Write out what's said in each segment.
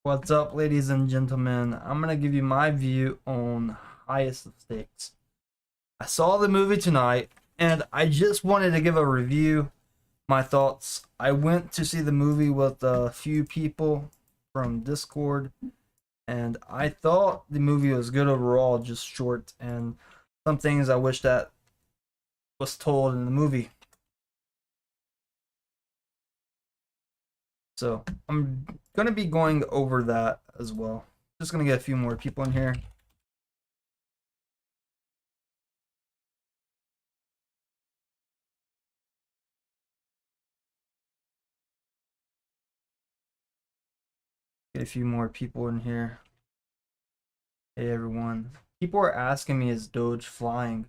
What's up, ladies and gentlemen? I'm going to give you my view on Highest of Stakes. I saw the movie tonight, and I just wanted to give a review, my thoughts. I went to see the movie with a few people from Discord, and I thought the movie was good overall, just short, and some things I wish that was told in the movie. So I'm going to be going over that as well. Just going to get a few more people in here. Get a few more people in here. Hey everyone. People are asking me, is Doge flying?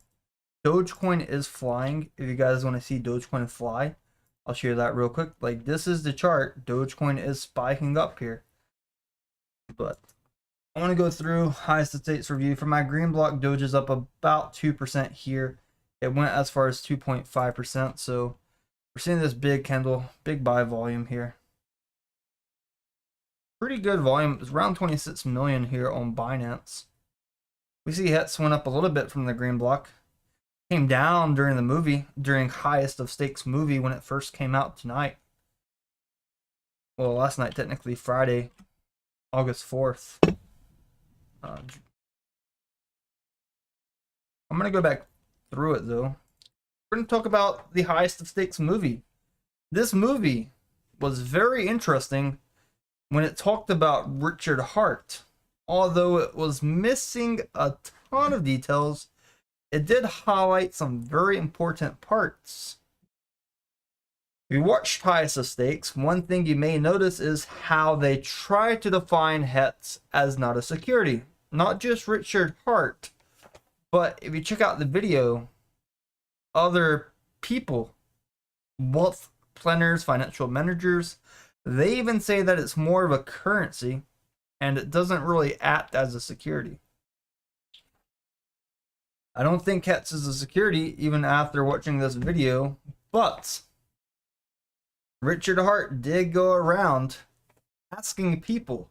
Dogecoin is flying. If you guys want to see Dogecoin fly, I'll show you that real quick. Like, this is the chart. Dogecoin is spiking up here. But I want to go through highest of stakes review. For my green block, Doge is up about 2% here. It went as far as 2.5%. So we're seeing this big candle, big buy volume here. Pretty good volume. It's around 26 million here on Binance. We see HETS went up a little bit from the green block. Came down during the movie, during highest of stakes movie when it first came out tonight. Well, last night, technically Friday, August 4th. I'm going to go back through it though. We're going to talk about the highest of stakes movie. This movie was very interesting when it talked about Richard Hart. Although it was missing a ton of details, it did highlight some very important parts. If you watched Highest of Stakes, one thing you may notice is how they try to define HETS as not a security. Not just Richard Hart, but if you check out the video, other people, wealth planners, financial managers, they even say that it's more of a currency and it doesn't really act as a security. I don't think HETS is a security even after watching this video, but Richard Hart did go around asking people,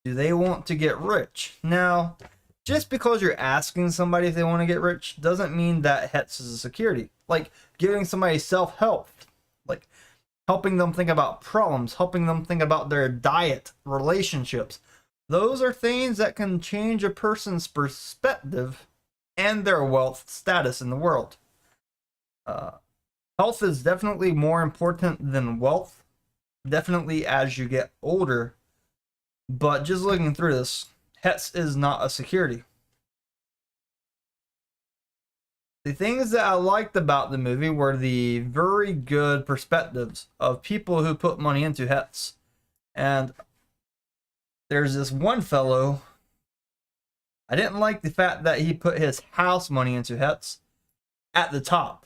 do they want to get rich? Now, just because you're asking somebody if they want to get rich doesn't mean that HETS is a security. Like giving somebody self-help, like helping them think about problems, helping them think about their diet, relationships. Those are things that can change a person's perspective and their wealth status in the world. Health is definitely more important than wealth, definitely as you get older. But just looking through this, HETS is not a security. The things that I liked about the movie were the very good perspectives of people who put money into HETS. And there's this one fellow, I didn't like the fact that he put his house money into HETS at the top.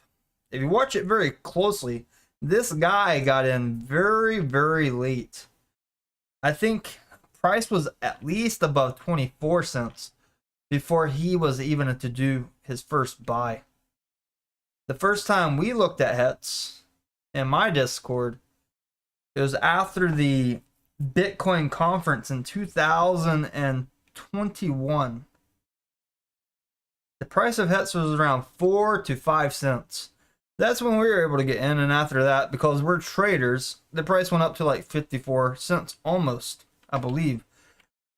If you watch it very closely, this guy got in very, very late. I think price was at least above 24 cents before he was even to do his first buy. The first time we looked at HETS in my Discord, it was after the Bitcoin conference in 2021. The price of HETS was around 4 to 5 cents. That's when we were able to get in, and after that, because we're traders, the price went up to like 54 cents almost, I believe.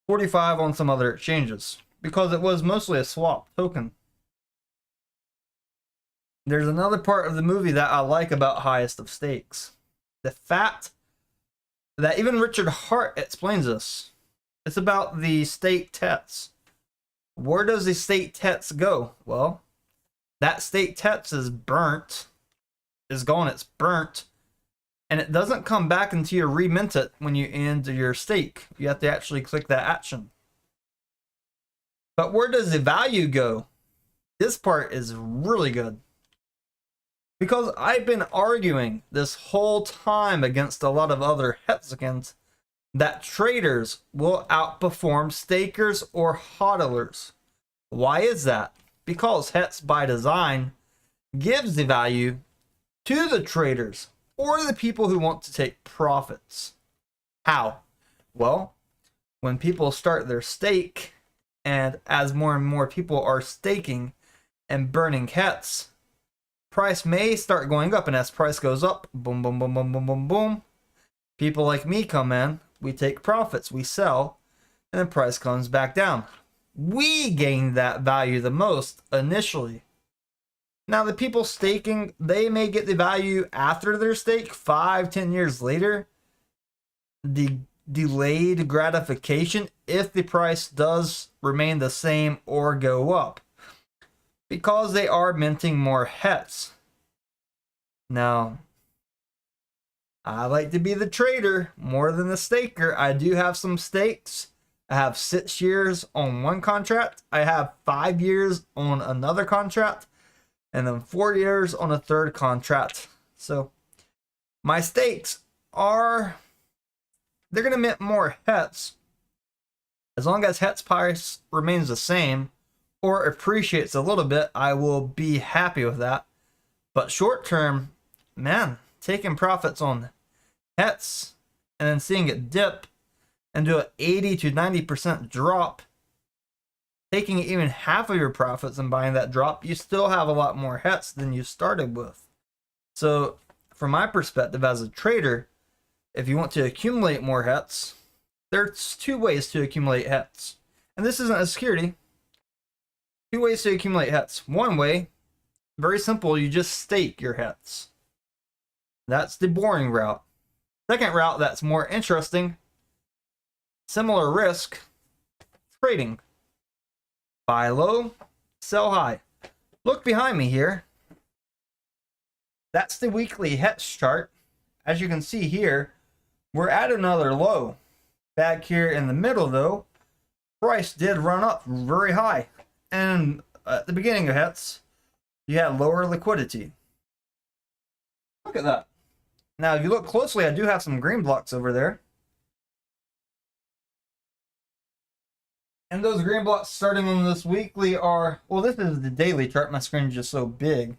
45 on some other exchanges, because it was mostly a swap token. There's another part of the movie that I like about Highest of Stakes. The fact that even Richard Hart explains this. It's about the staked HETS. Where does the staked HETS go? Well, that staked HETS is burnt, is gone, it's burnt, and it doesn't come back until you remint it when you end your stake. You have to actually click that action. But where does the value go? This part is really good. Because I've been arguing this whole time against a lot of other HETSicans that traders will outperform stakers or hodlers. Why is that? Because HETS by design gives the value to the traders or the people who want to take profits. How? Well, when people start their stake, and as more and more people are staking and burning hets, price may start going up. And as price goes up, boom, boom, boom, boom, boom, boom, boom, people like me come in, we take profits, we sell, and then price comes back down. We gain that value the most initially. Now, the people staking, they may get the value after their stake, 5-10 years later. The delayed gratification if the price does remain the same or go up, because they are minting more hets. Now, I like to be the trader more than the staker. I do have some stakes. I have 6 years on one contract. I have 5 years on another contract. And then 4 years on a third contract. So my stakes are, they're going to mint more hets. As long as hets price remains the same or appreciates a little bit, I will be happy with that. But short term, man, taking profits on hets and then seeing it dip and do an 80 to 90% drop, taking even half of your profits and buying that drop, you still have a lot more hets than you started with. So from my perspective as a trader, if you want to accumulate more hets, there's 2 ways to accumulate hets. And this isn't a security. 2 ways to accumulate hets. One way, very simple, you just stake your hets. That's the boring route. Second route that's more interesting, similar risk, trading. Buy low, sell high. Look behind me here. That's the weekly hets chart. As you can see here, we're at another low. Back here in the middle though, price did run up very high. And at the beginning of hets, you had lower liquidity. Look at that. Now, if you look closely, I do have some green blocks over there. And those green blocks starting on this weekly are, well, this is the daily chart. My screen is just so big.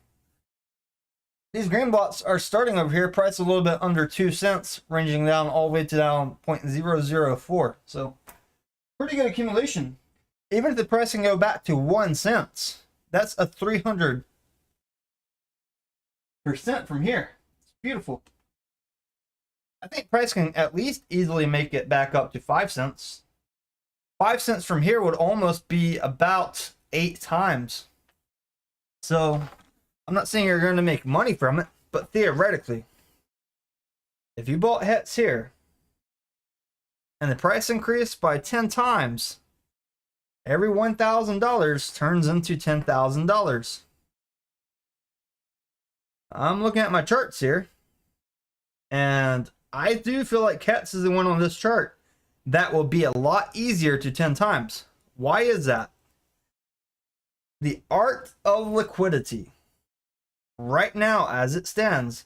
These green blocks are starting over here, price a little bit under 2 cents, ranging down all the way to down 0.004. So, pretty good accumulation. Even if the price can go back to 1 cent, that's a 300% from here. It's beautiful. I think price can at least easily make it back up to 5 cents. 5 cents from here would almost be about 8 times. So, I'm not saying you're going to make money from it, but theoretically, if you bought hets here, and the price increased by 10 times, every $1,000 turns into $10,000. I'm looking at my charts here, and I do feel like hets is the one on this chart that will be a lot easier to 10 times. Why is that? The art of liquidity. Right now, as it stands,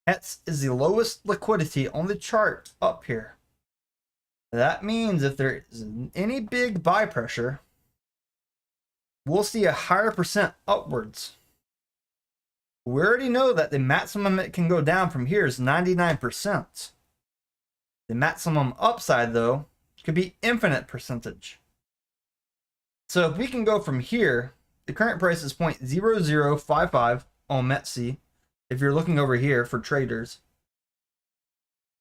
hets is the lowest liquidity on the chart up here. That means if there is any big buy pressure, we'll see a higher percent upwards. We already know that the maximum it can go down from here is 99%. The maximum upside, though, could be infinite percentage. So if we can go from here, the current price is 0.0055 on METC, if you're looking over here for traders.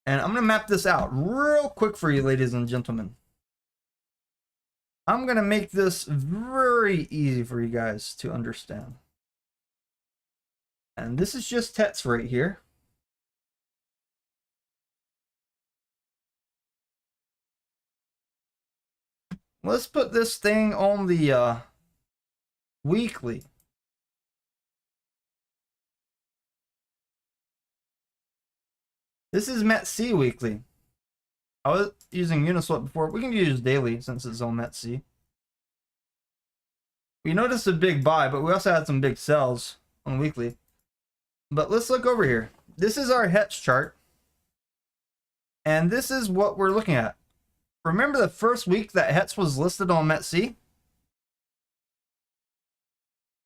And I'm going to map this out real quick for you, ladies and gentlemen. I'm going to make this very easy for you guys to understand. And this is just hets right here. Let's put this thing on the weekly. This is METC weekly. I was using Uniswap before. We can use daily since it's on METC. We noticed a big buy, but we also had some big sells on weekly. But let's look over here. This is our hets chart. And this is what we're looking at. Remember the first week that hets was listed on METC? It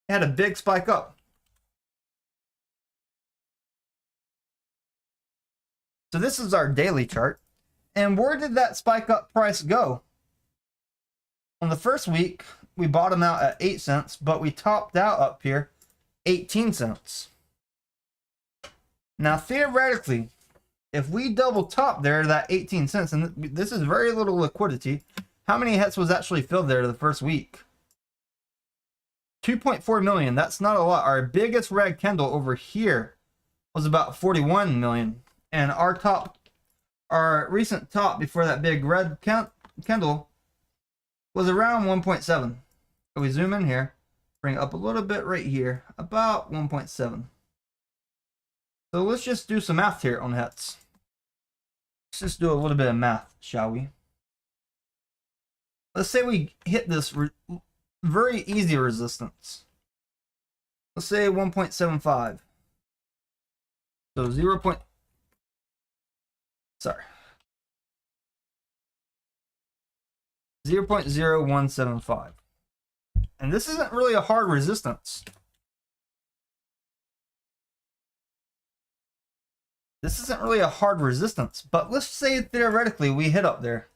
had a big spike up. So this is our daily chart. And where did that spike up price go? On the first week, we bottomed out at 8 cents, but we topped out up here 18 cents. Now, theoretically, if we double top there, that 18 cents, and this is very little liquidity, how many hits was actually filled there the first week? 2.4 million. That's not a lot. Our biggest red candle over here was about 41 million. And our recent top before that big red candle was around 1.7. If we zoom in here, bring it up a little bit right here, about 1.7. So let's just do some math here on hits. Let's just do a little bit of math, shall we? Let's say we hit this very easy resistance. Let's say 1.75. So 0.0175. And this isn't really a hard resistance. This isn't really a hard resistance, but let's say theoretically we hit up there.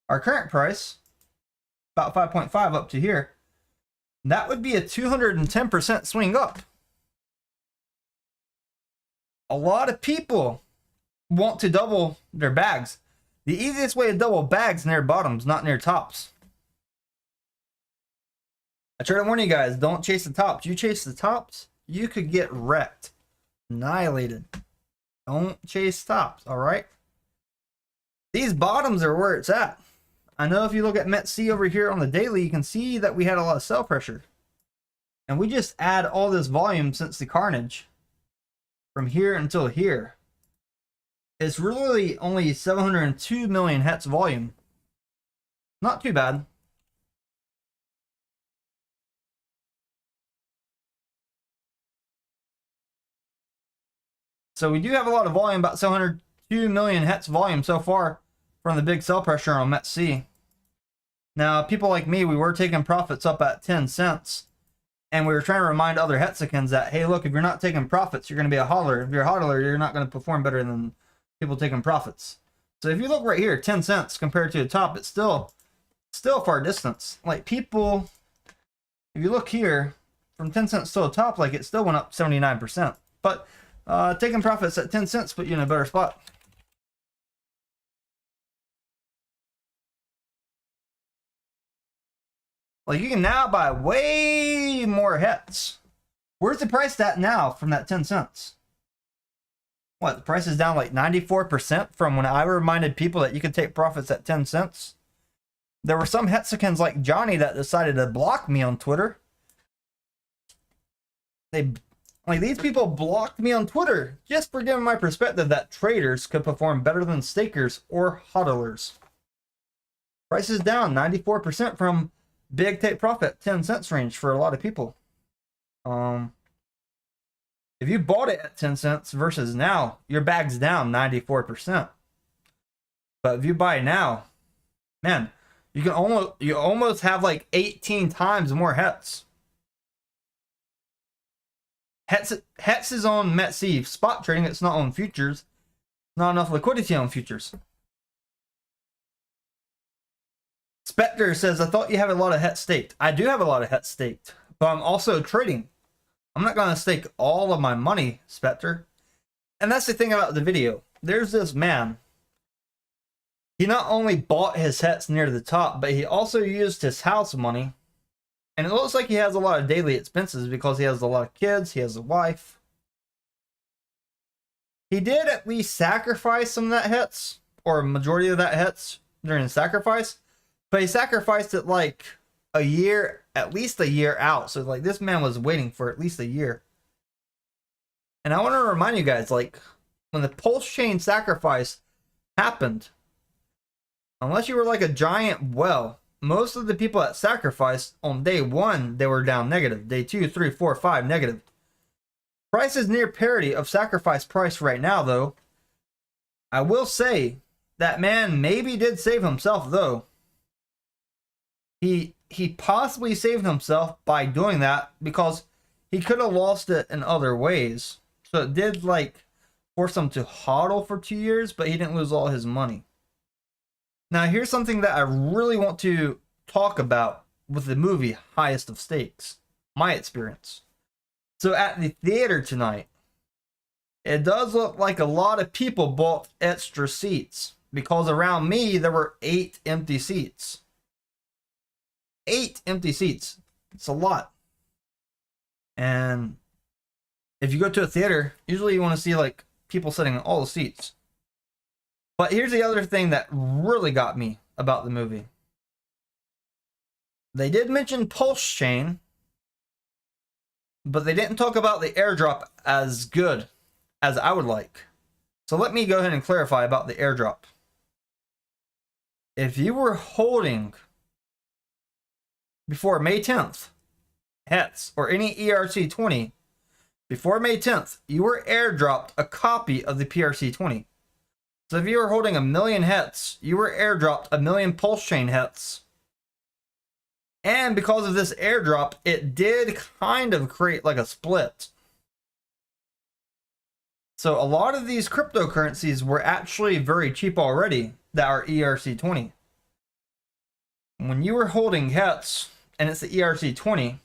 Our current price, about 5.5 up to here, that would be a 210% swing up. A lot of people want to double their bags. The easiest way to double bags near bottoms, not near tops. I try to warn you guys, don't chase the tops. You chase the tops, you could get wrecked, annihilated. Don't chase tops, all right? These bottoms are where it's at. I know if you look at MET-C over here on the daily, you can see that we had a lot of sell pressure. And we just add all this volume since the carnage from here until here. It's really only 702 million hets volume. Not too bad. So we do have a lot of volume, about 702 million hets volume so far from the big sell pressure on MET-C. Now, people like me, we were taking profits up at 10 cents. And we were trying to remind other Hexicans that, hey, look, if you're not taking profits, you're going to be a hodler. If you're a hodler, you're not going to perform better than people taking profits. So if you look right here, 10 cents compared to the top, it's still far distance. Like people, if you look here, from 10 cents to the top, like it still went up 79%. But taking profits at 10 cents put you in a better spot. Like you can now buy way more hets. Where's the price at now from that 10 cents? What, the price is down like 94% from when I reminded people that you could take profits at 10 cents? There were some Hexicans like Johnny that decided to block me on Twitter. These people blocked me on Twitter just for giving my perspective that traders could perform better than stakers or hodlers. Price is down 94% from big take profit 10 cents range for a lot of people. If you bought it at 10 cents versus now, your bag's down 94%. But if you buy now, man, you almost have like 18 times more hets. Hets is on MET-C spot trading. It's not on futures. Not enough liquidity on futures. Spectre says, I thought you have a lot of hets staked. I do have a lot of hets staked, but I'm also trading. I'm not going to stake all of my money, Spectre. And that's the thing about the video. There's this man. He not only bought his hets near the top, but he also used his house money. And it looks like he has a lot of daily expenses because he has a lot of kids. He has a wife. He did at least sacrifice some of that hets, or a majority of that hets during the sacrifice. But he sacrificed it like a year, at least a year out. So like this man was waiting for at least a year. And I want to remind you guys, like when the pulse chain sacrifice happened, unless you were like a giant well, most of the people that sacrificed on day 1, they were down negative. Day 2, 3, 4, 5, negative. Price is near parity of sacrifice price right now, though. I will say that man maybe did save himself, though. He possibly saved himself by doing that because he could have lost it in other ways. So it did like force him to hodl for 2 years, but he didn't lose all his money. Now, here's something that I really want to talk about with the movie Highest of Stakes, my experience. So, at the theater tonight, it does look like a lot of people bought extra seats because around me there were 8 empty seats. 8 empty seats. It's a lot. And if you go to a theater, usually you want to see like people sitting in all the seats. But here's the other thing that really got me about the movie. They did mention Pulse Chain, but they didn't talk about the airdrop as good as I would like. So let me go ahead and clarify about the airdrop. If you were holding before May 10th, HETS, or any ERC20, before May 10th, you were airdropped a copy of the PRC20. So if you were holding 1,000,000 HETS, you were airdropped 1,000,000 Pulse Chain HETS. And because of this airdrop, it did kind of create like a split. So a lot of these cryptocurrencies were actually very cheap already that are ERC20. When you were holding HETS and it's the ERC20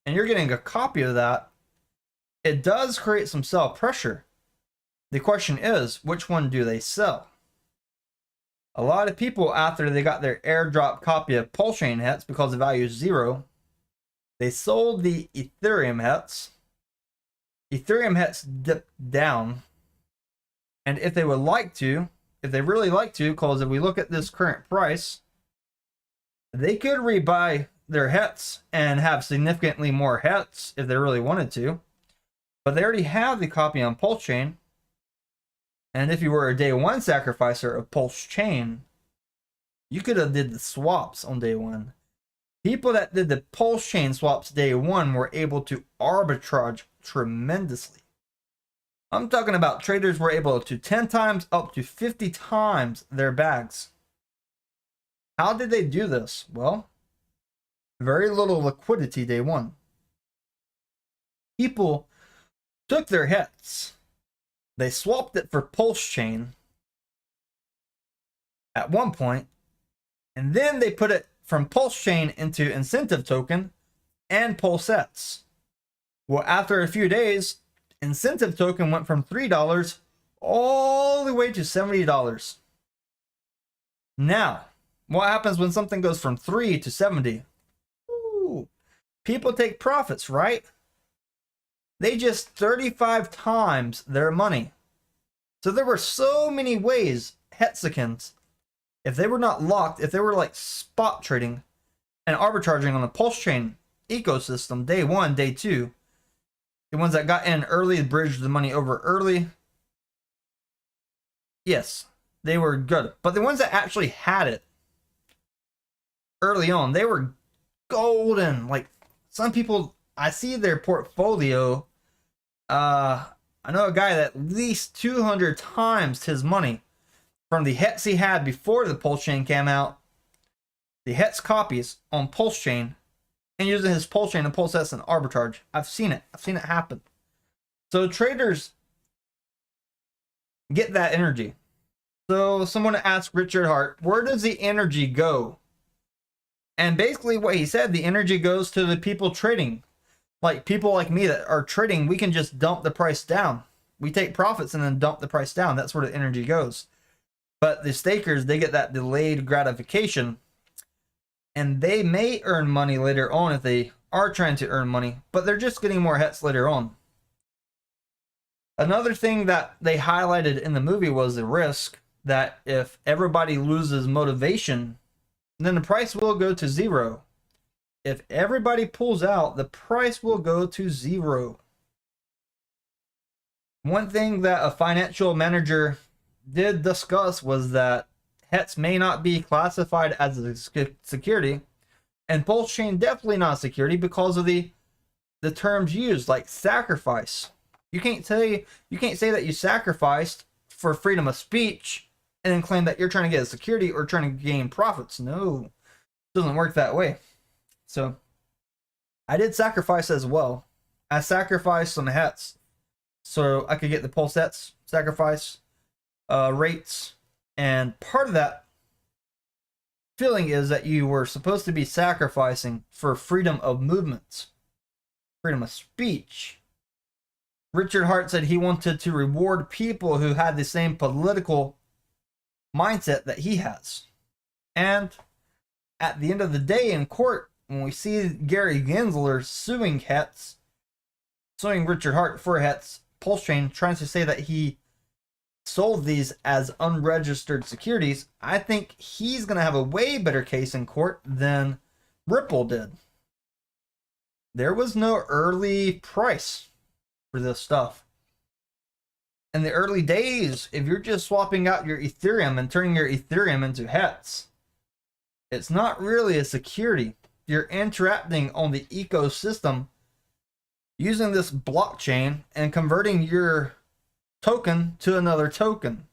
and you're getting a copy of that, it does create some sell pressure. The question is, which one do they sell? A lot of people, after they got their airdrop copy of Pulse Chain HETS because the value is 0, they sold the Ethereum HETS. Ethereum HETS dipped down. And if they would like to, if they really like to, because if we look at this current price, they could rebuy their HETS and have significantly more HETS if they really wanted to. But they already have the copy on Pulse Chain. And if you were a day one sacrificer of Pulse Chain, you could have did the swaps on day one. People that did the Pulse Chain swaps day one were able to arbitrage tremendously. I'm talking about traders were able to 10 times up to 50 times their bags. How did they do this? Well, very little liquidity day one. People took their HETS. They swapped it for Pulse Chain at one point, and then they put it from Pulse Chain into incentive token and Pulsets. Well, after a few days, incentive token went from $3 all the way to $70. Now, what happens when something goes from 3 to 70? Ooh, people take profits, right? They just 35 times their money. So there were so many ways Hexicans, if they were not locked, if they were like spot trading and arbitraging on the Pulse Chain ecosystem, day one, day two, the ones that got in early, bridged the money over early, yes, they were good. But the ones that actually had it early on, they were golden. Like some people, I see their portfolio. I know a guy that at least 200 times his money from the HETS he had before the Pulse Chain came out, the HETS copies on Pulse Chain, and using his Pulse Chain and Pulsets and arbitrage. I've seen it. I've seen it happen. So traders get that energy. So someone asked Richard Hart, where does the energy go? And basically what he said, the energy goes to the people trading. Like people like me that are trading, we can just dump the price down. We take profits and then dump the price down. That's where the energy goes. But the stakers, they get that delayed gratification. And they may earn money later on if they are trying to earn money. But they're just getting more HETS later on. Another thing that they highlighted in the movie was the risk that if everybody loses motivation, then the price will go to 0. If everybody pulls out, the price will go to 0. One thing that a financial manager did discuss was that HETS may not be classified as a security, and Pulse Chain definitely not a security because of the terms used, like sacrifice. You can't say that you sacrificed for freedom of speech and then claim that you're trying to get a security or trying to gain profits. No, it doesn't work that way. So I did sacrifice as well. I sacrificed some HETS so I could get the Pulsets sacrifice rates, and part of that feeling is that you were supposed to be sacrificing for freedom of movement, freedom of speech. Richard Hart said he wanted to reward people who had the same political mindset that he has. And at the end of the day in court, when we see Gary Gensler suing Richard Hart for Het's pulse chain, trying to say that he sold these as unregistered securities, I think he's going to have a way better case in court than Ripple did. There was no early price for this stuff. In the early days, if you're just swapping out your Ethereum and turning your Ethereum into HETs, it's not really a security. You're interacting on the ecosystem using this blockchain and converting your token to another token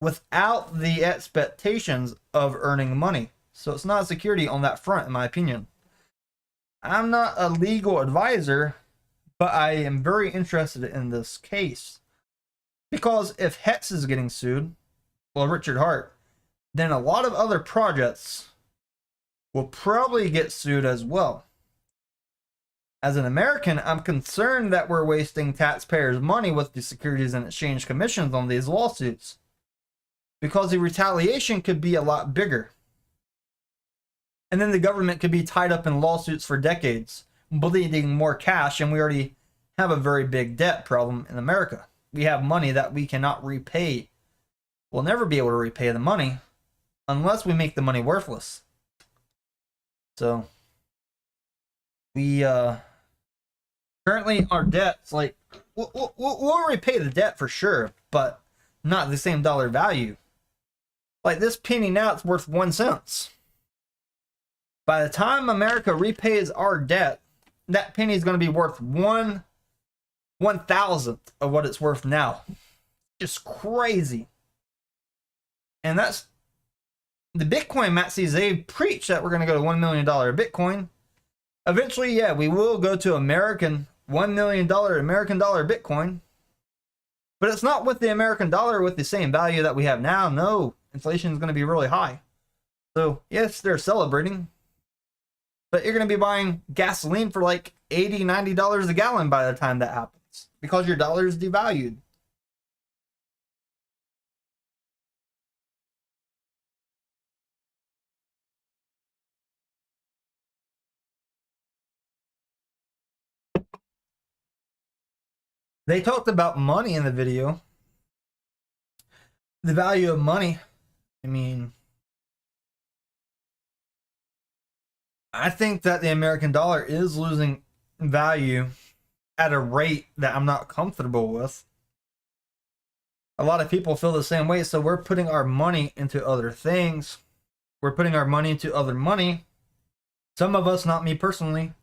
without the expectations of earning money. So it's not a security on that front, in my opinion. I'm not a legal advisor, but I am very interested in this case. Because if Hex is getting sued, well, Richard Hart, then a lot of other projects will probably get sued as well. As an American, I'm concerned that we're wasting taxpayers' money with the Securities and Exchange Commissions on these lawsuits, because the retaliation could be a lot bigger. And then the government could be tied up in lawsuits for decades, bleeding more cash, and we already have a very big debt problem in America. We have money that we cannot repay. We'll never be able to repay the money unless we make the money worthless. So we currently our debt's like we'll repay the debt for sure, but not the same dollar value. Like this penny now, it's worth 1 cent. By the time America repays our debt, that penny is going to be worth 1/1000th of what it's worth now. Just crazy. And that's the Bitcoin maxis. They preach that we're going to go to $1 million Bitcoin. Eventually, yeah, we will go to $1 million American dollar Bitcoin. But it's not with the American dollar with the same value that we have now. No, inflation is going to be really high. So, yes, they're celebrating. But you're going to be buying gasoline for like $80, $90 a gallon by the time that happens, because your dollar is devalued. They talked about money in the video. The value of money. I mean, I think that the American dollar is losing value at a rate that I'm not comfortable with. A lot of people feel the same way, so we're putting our money into other things. We're putting our money into other money. Some of us, not me personally,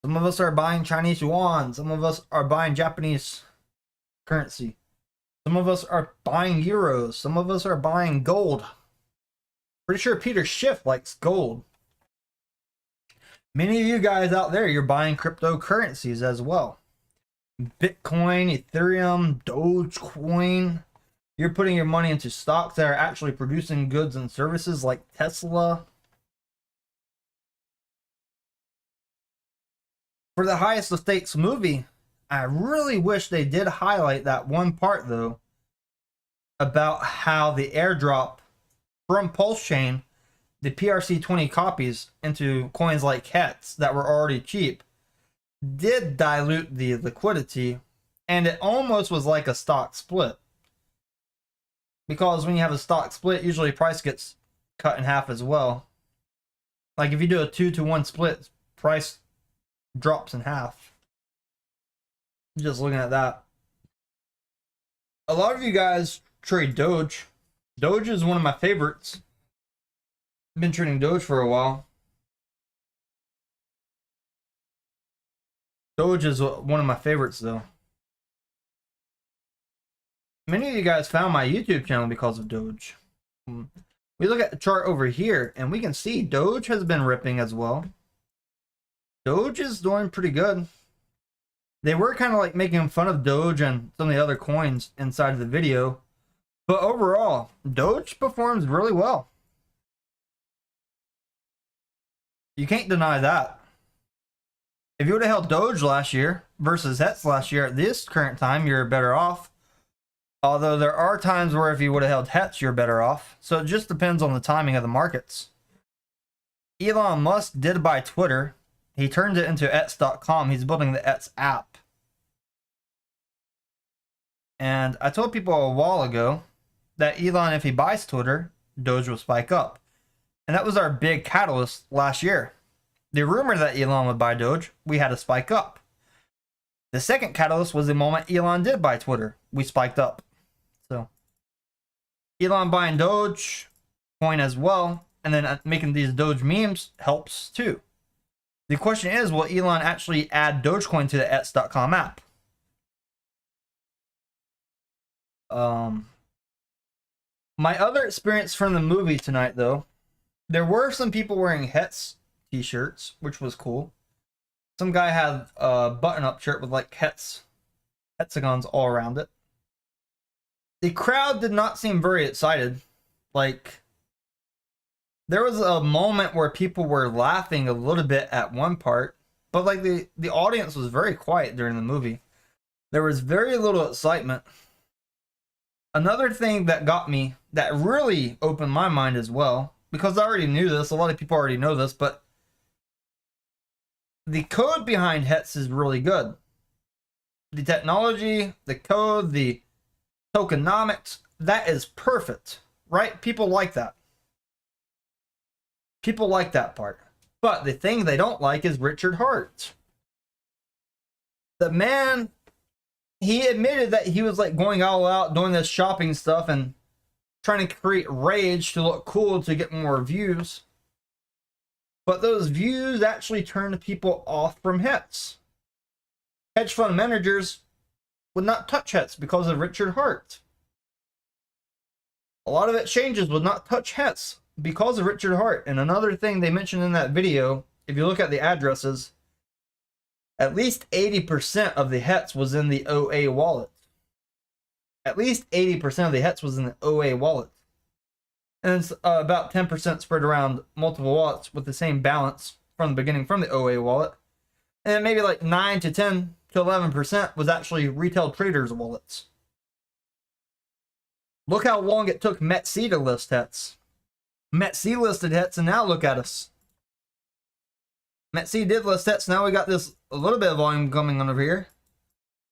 some of us are buying Chinese yuan. Some of us are buying Japanese currency. Some of us are buying euros. Some of us are buying gold. Pretty sure Peter Schiff likes gold. Many of you guys out there, you're buying cryptocurrencies as well. Bitcoin, Ethereum, Dogecoin. You're putting your money into stocks that are actually producing goods and services like Tesla. For the Highest of Stakes movie, I really wish they did highlight that one part, though, about how the airdrop from Pulse Chain, the PRC20 copies into coins like HETs that were already cheap, did dilute the liquidity, and it almost was like a stock split. Because when you have a stock split, usually price gets cut in half as well. Like if you do a 2-to-1 split, price drops in half. Just looking at that. A lot of you guys trade Doge. Doge is one of my favorites. I've been trading Doge for a while. Doge is one of my favorites, though. Many of you guys found my YouTube channel because of Doge. We look at the chart over here, and we can see Doge has been ripping as well. Doge is doing pretty good. They were kind of like making fun of Doge and some of the other coins inside of the video. But overall, Doge performs really well. You can't deny that. If you would have held Doge last year versus HETS last year at this current time, you're better off. Although there are times where if you would have held HETS, you're better off. So it just depends on the timing of the markets. Elon Musk did buy Twitter. He turned it into X.com. He's building the X app. And I told people a while ago that Elon, if he buys Twitter, Doge will spike up. And that was our big catalyst last year. The rumor that Elon would buy Doge, we had a spike up. The second catalyst was the moment Elon did buy Twitter. We spiked up. So, Elon buying Doge, coin as well, and then making these Doge memes helps too. The question is, will Elon actually add Dogecoin to the X.com app? My other experience from the movie tonight, though, there were some people wearing HETS t-shirts, which was cool. Some guy had a button-up shirt with like hexagons all around it. The crowd did not seem very excited. Like, there was a moment where people were laughing a little bit at one part, but like the audience was very quiet during the movie. There was very little excitement. Another thing that got me, that really opened my mind as well, because I already knew this, a lot of people already know this, but the code behind HETS is really good. The technology, the code, the tokenomics, that is perfect, right? People like that. People like that part. But the thing they don't like is Richard Hart. The man, he admitted that he was like going all out, doing this shopping stuff and trying to create rage to look cool to get more views. But those views actually turned people off from HETS. Hedge fund managers would not touch HETS because of Richard Hart. A lot of exchanges would not touch HETS because of Richard Hart. And another thing they mentioned in that video, if you look at the addresses, at least 80% of the HETS was in the OA wallet. At least 80% of the HETS was in the OA wallet. And it's about 10% spread around multiple wallets with the same balance from the beginning from the OA wallet. And maybe like 9 to 10 to 11% was actually retail traders' wallets. Look how long it took METC to list HETS. METC listed HETS, and now look at us. METC did list HETS, now we got this a little bit of volume coming on over here.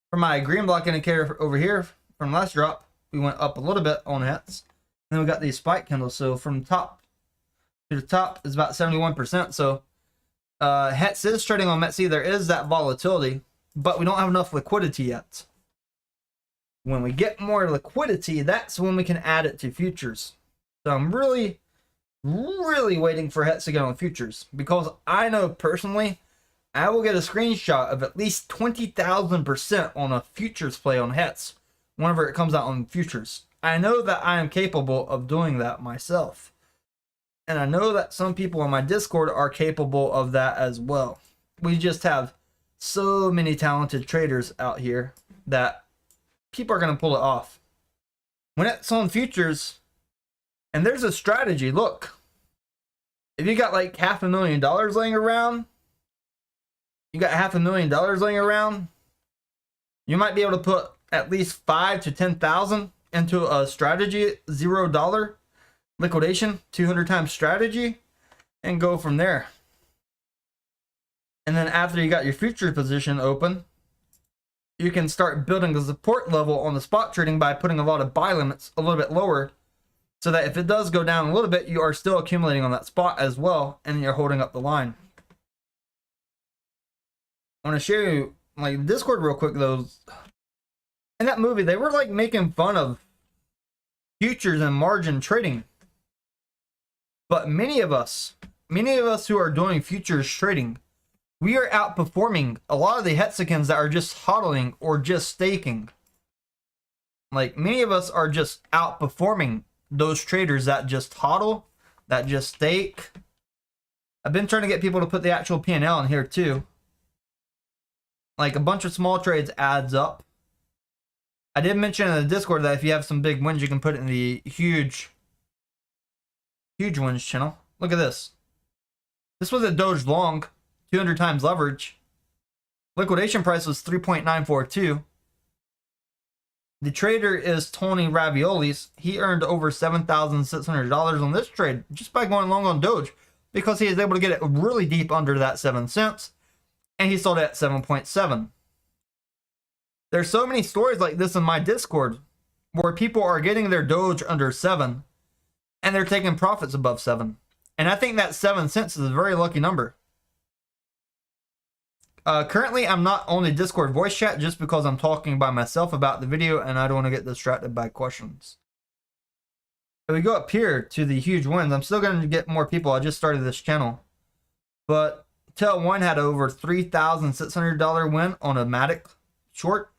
For my green block indicator over here, from last drop, we went up a little bit on HETS. And then we got these spike candles, so from top to the top is about 71%. So HETS is trading on METC. There is that volatility, but we don't have enough liquidity yet. When we get more liquidity, that's when we can add it to futures. So I'm really waiting for HETS to get on futures, because I know personally I will get a screenshot of at least 20,000% on a futures play on HETS whenever it comes out on futures. I know that I am capable of doing that myself. And I know that some people on my Discord are capable of that as well. We just have so many talented traders out here that people are going to pull it off. When it's on futures, and there's a strategy, look. If you got like $500,000 laying around, you might be able to put at least 5 to 10,000 into a strategy, $0 liquidation, 200 times strategy, and go from there. And then after you got your future position open, you can start building the support level on the spot trading by putting a lot of buy limits a little bit lower, so that if it does go down a little bit, you are still accumulating on that spot as well, and you're holding up the line. I want to show you my Discord real quick though. In that movie, they were like making fun of futures and margin trading. But many of us who are doing futures trading, we are outperforming a lot of the hexagons that are just hodling or just staking. Like, many of us are just outperforming those traders that just hodl, that just stake. I've been trying to get people to put the actual P&L in here too. Like, a bunch of small trades adds up. I did mention in the Discord that if you have some big wins, you can put it in the huge wins channel. Look at this. This was a Doge long, 200 times leverage. Liquidation price was 3.942. The trader is Tony Raviolis. He earned over $7,600 on this trade just by going long on Doge because he was able to get it really deep under that 7 cents, and he sold it at 7.7. There's so many stories like this in my Discord where people are getting their Doge under 7 and they're taking profits above 7. And I think that 7 cents is a very lucky number. Currently, I'm not on the Discord voice chat just because I'm talking by myself about the video and I don't want to get distracted by questions. If we go up here to the huge wins, I'm still going to get more people. I just started this channel. But Tel 1 had over $3,600 win on a Matic short.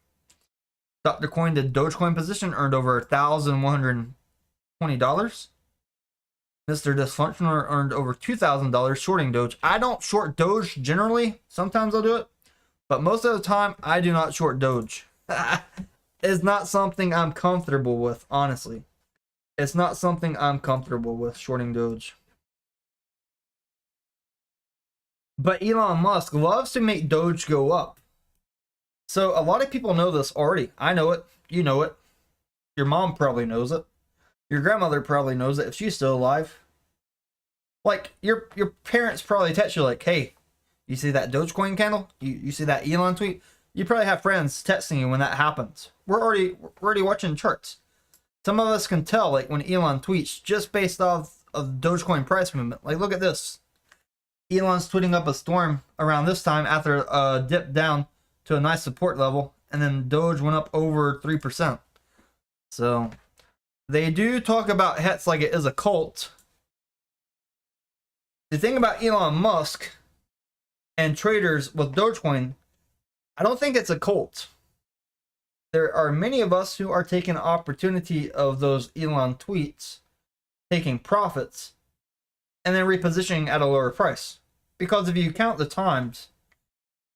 Dr. Coin, the Dogecoin position, earned over $1,120. Mr. Dysfunctional earned over $2,000 shorting Doge. I don't short Doge generally. Sometimes I'll do it. But most of the time, I do not short Doge. It's not something I'm comfortable with, honestly. It's not something I'm comfortable with, shorting Doge. But Elon Musk loves to make Doge go up. So a lot of people know this already. I know it. You know it. Your mom probably knows it. Your grandmother probably knows it if she's still alive. Like, your parents probably text you like, hey, you see that Dogecoin candle? You see that Elon tweet? You probably have friends texting you when that happens. We're already watching charts. Some of us can tell, like, when Elon tweets just based off of Dogecoin price movement. Like, look at this. Elon's tweeting up a storm around this time after a dip down to a nice support level, and then Doge went up over 3%. So they do talk about HETS like it is a cult. The thing about Elon Musk and traders with Dogecoin, I don't think it's a cult. There are many of us who are taking the opportunity of those Elon tweets, taking profits, and then repositioning at a lower price. Because if you count the times,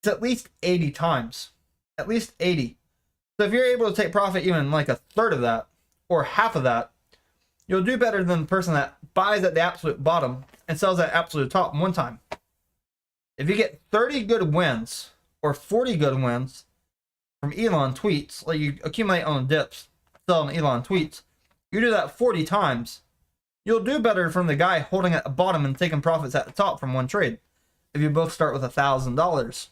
it's at least 80 times. At least 80. So if you're able to take profit even like a third of that, or half of that, you'll do better than the person that buys at the absolute bottom and sells at absolute top one time. If you get 30 good wins or 40 good wins from Elon tweets, like you accumulate on dips, selling Elon tweets, you do that 40 times, you'll do better from the guy holding at the bottom and taking profits at the top from one trade. If you both start with $1,000.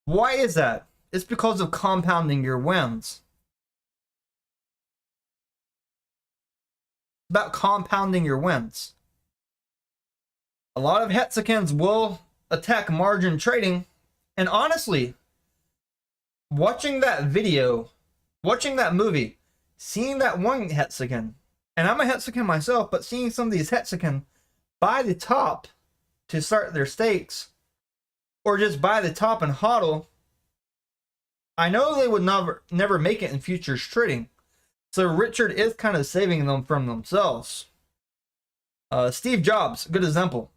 Why is that? It's because of compounding your wins. About compounding your wins. A lot of Hexicans will attack margin trading, and honestly, watching that video, watching that movie, seeing that one Hexican, and I'm a Hexican myself, but seeing some of these Hexican buy the top to start their stakes, or just buy the top and hodl, I know they would never make it in futures trading. So Richard is kind of saving them from themselves. Steve Jobs, good example.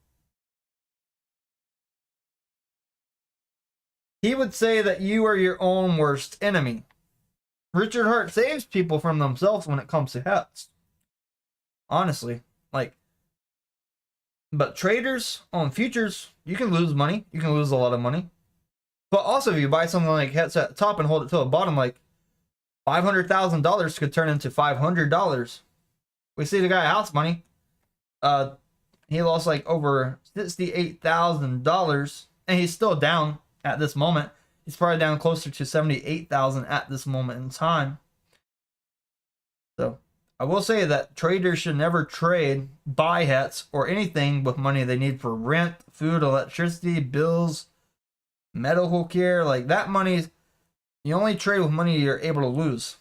He would say that you are your own worst enemy. Richard Hart saves people from themselves when it comes to HETS. Honestly, like, but traders on futures, you can lose money. You can lose a lot of money. But also, if you buy something like HETS at the top and hold it to the bottom, like $500,000 could turn into $500. We see the guy house money. He lost like over $68,000, and he's still down at this moment. He's probably down closer to 78,000 at this moment in time. So I will say that traders should never trade, buy HETS, or anything with money they need for rent, food, electricity, bills, medical care. Like that money, you only trade with money you're able to lose.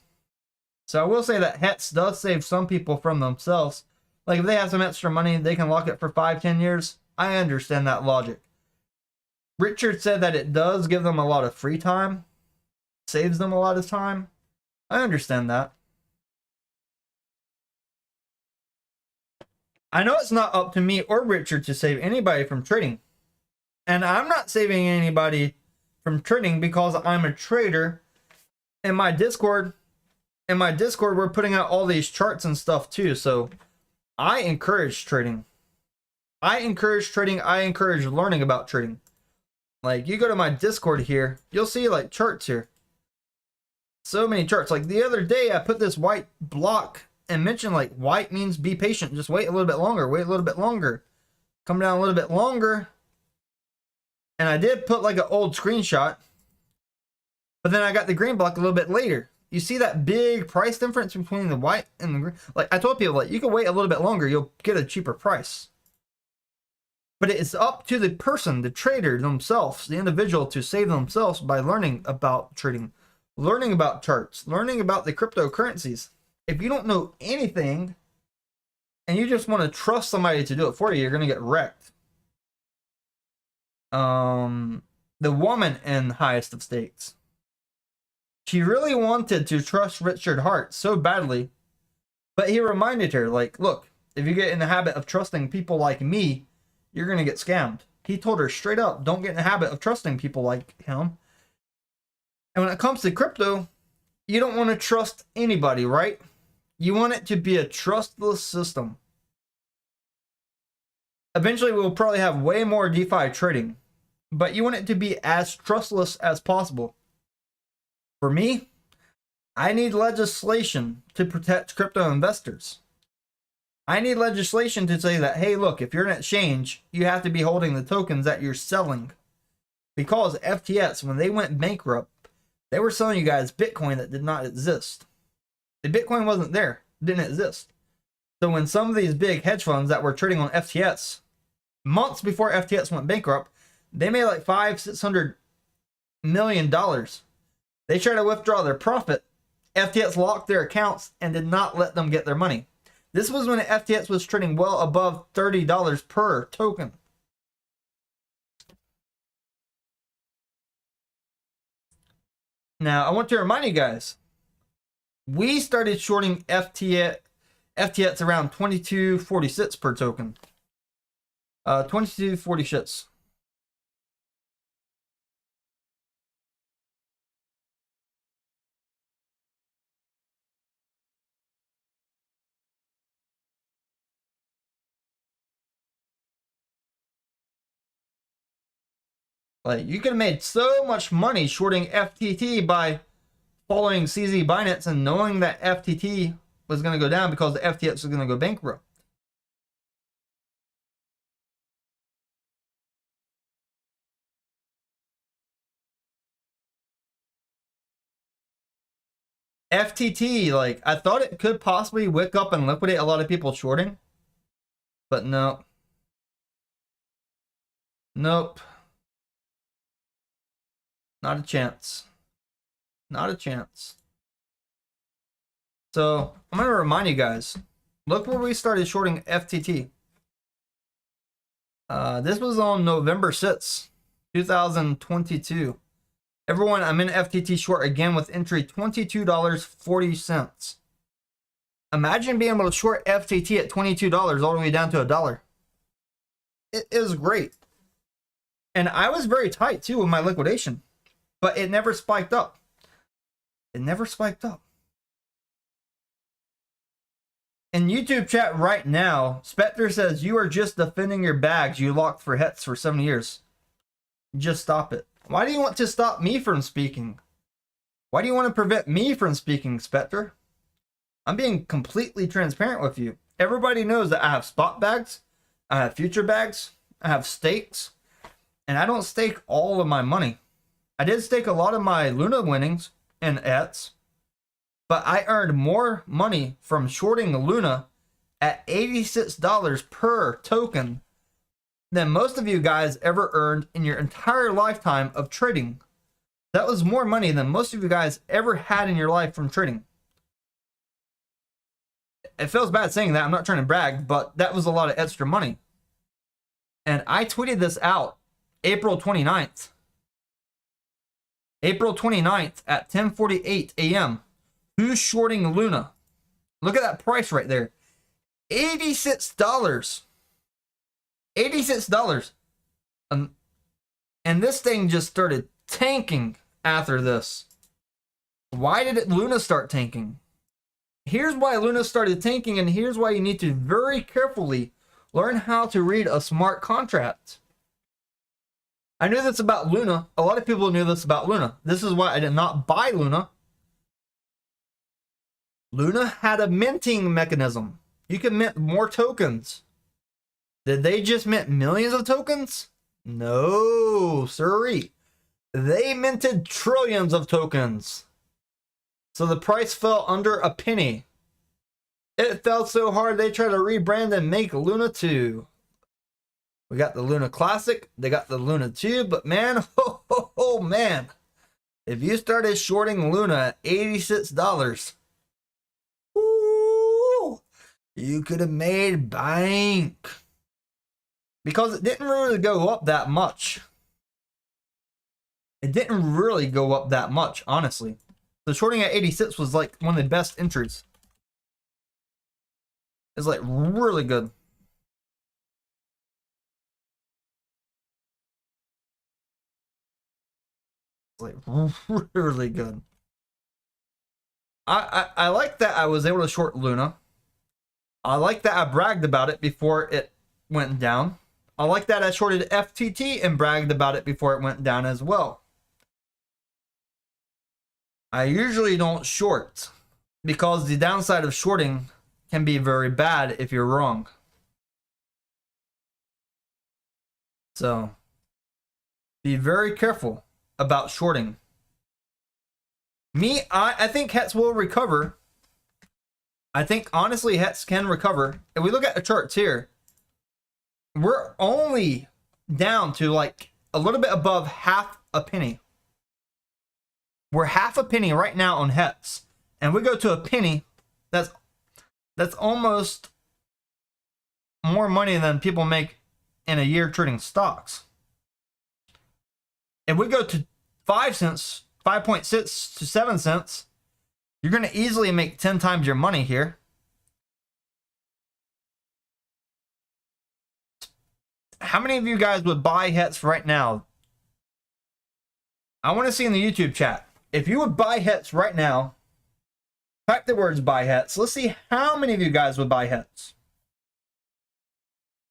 So I will say that HETS does save some people from themselves. Like if they have some extra money, they can lock it for 5-10 years. I understand that logic. Richard said that it does give them a lot of free time, saves them a lot of time. I understand that. I know it's not up to me or Richard to save anybody from trading. And I'm not saving anybody from trading because I'm a trader. In my Discord, we're putting out all these charts and stuff too. So I encourage trading. I encourage trading. I encourage learning about trading. Like, you go to my Discord here, you'll see like charts here. So many charts. Like the other day, I put this white block and mentioned like white means be patient. Just wait a little bit longer. Wait a little bit longer. Come down a little bit longer. And I did put like an old screenshot. But then I got the green block a little bit later. You see that big price difference between the white and the green? Like I told people, like you can wait a little bit longer, you'll get a cheaper price. But it's up to the person, the trader themselves, the individual, to save themselves by learning about trading, learning about charts, learning about the cryptocurrencies. If you don't know anything and you just want to trust somebody to do it for you, you're going to get wrecked. The woman in Highest of Stakes, she really wanted to trust Richard Hart so badly, but he reminded her, like, look, if you get in the habit of trusting people like me, you're going to get scammed. He told her straight up, don't get in the habit of trusting people like him. And when it comes to crypto, you don't want to trust anybody, right? You want it to be a trustless system. Eventually, we'll probably have way more DeFi trading, but you want it to be as trustless as possible. For me, I need legislation to protect crypto investors. I need legislation to say that, hey, look, if you're an exchange, you have to be holding the tokens that you're selling. Because FTX, when they went bankrupt, they were selling you guys Bitcoin that did not exist. The Bitcoin wasn't there, didn't exist. So when some of these big hedge funds that were trading on FTX, months before FTX went bankrupt, they made like $500-600 million. They tried to withdraw their profit. FTX locked their accounts and did not let them get their money. This was when FTX was trading well above $30 per token. Now, I want to remind you guys, we started shorting FTX around 22.46 per token. 22.46. Like, you could have made so much money shorting FTT by following CZ Binance and knowing that FTT was going to go down because the FTX was going to go bankrupt. FTT, like, I thought it could possibly wick up and liquidate a lot of people shorting, but no. Nope. Not a chance. Not a chance. So, I'm going to remind you guys, look where we started shorting FTT. This was on November 6th, 2022. Everyone, I'm in FTT short again with entry $22.40. Imagine being able to short FTT at $22 all the way down to $1. It is great. And I was very tight too with my liquidation, but it never spiked up. It never spiked up. In YouTube chat right now, Spectre says, you are just defending your bags you locked for hets for 7 years. Just stop it. Why do you want to stop me from speaking? Why do you want to prevent me from speaking, Spectre? I'm being completely transparent with you. Everybody knows that I have spot bags, I have future bags, I have stakes, and I don't stake all of my money. I did stake a lot of my Luna winnings in ETS, but I earned more money from shorting Luna at $86 per token than most of you guys ever earned in your entire lifetime of trading. That was more money than most of you guys ever had in your life from trading. It feels bad saying that, I'm not trying to brag, but that was a lot of extra money. And I tweeted this out April 29th. April 29th at 10:48 a.m. Who's shorting Luna? Look at that price right there. $86. $86. And this thing just started tanking after this. Why did Luna start tanking? Here's why Luna started tanking, and here's why you need to very carefully Learn how to read a smart contract. I knew this about Luna. A lot of people knew this about Luna. This is why I did not buy Luna. Luna had a minting mechanism. You can mint more tokens. Did they just mint millions of tokens? No, sirree. They minted trillions of tokens. So the price fell under a penny. It fell so hard they tried to rebrand and make Luna 2. We got the Luna Classic. They got the Luna 2. But man, oh man. If you started shorting Luna at $86, ooh, you could have made bank. Because it didn't really go up that much. It didn't really go up that much, honestly. The shorting at 86 was like one of the best entries. It's like really good. It's like really good. I like that I was able to short Luna. I like that I bragged about it before it went down. I like that I shorted FTT and bragged about it before it went down as well. I usually don't short because the downside of shorting can be very bad if you're wrong. So be very careful about shorting. Me, I think HETS will recover. I think honestly HETS can recover. If we look at the charts here, we're only down to like a little bit above half a penny. We're half a penny right now on HETS. And we go to a penny, that's almost more money than people make in a year trading stocks. If we go to 5 cents, 5.6 to 7 cents, you're going to easily make 10 times your money here. How many of you guys would buy HETS right now? I want to see in the YouTube chat. If you would buy HETS right now, type the words buy HETS. Let's see how many of you guys would buy HETS.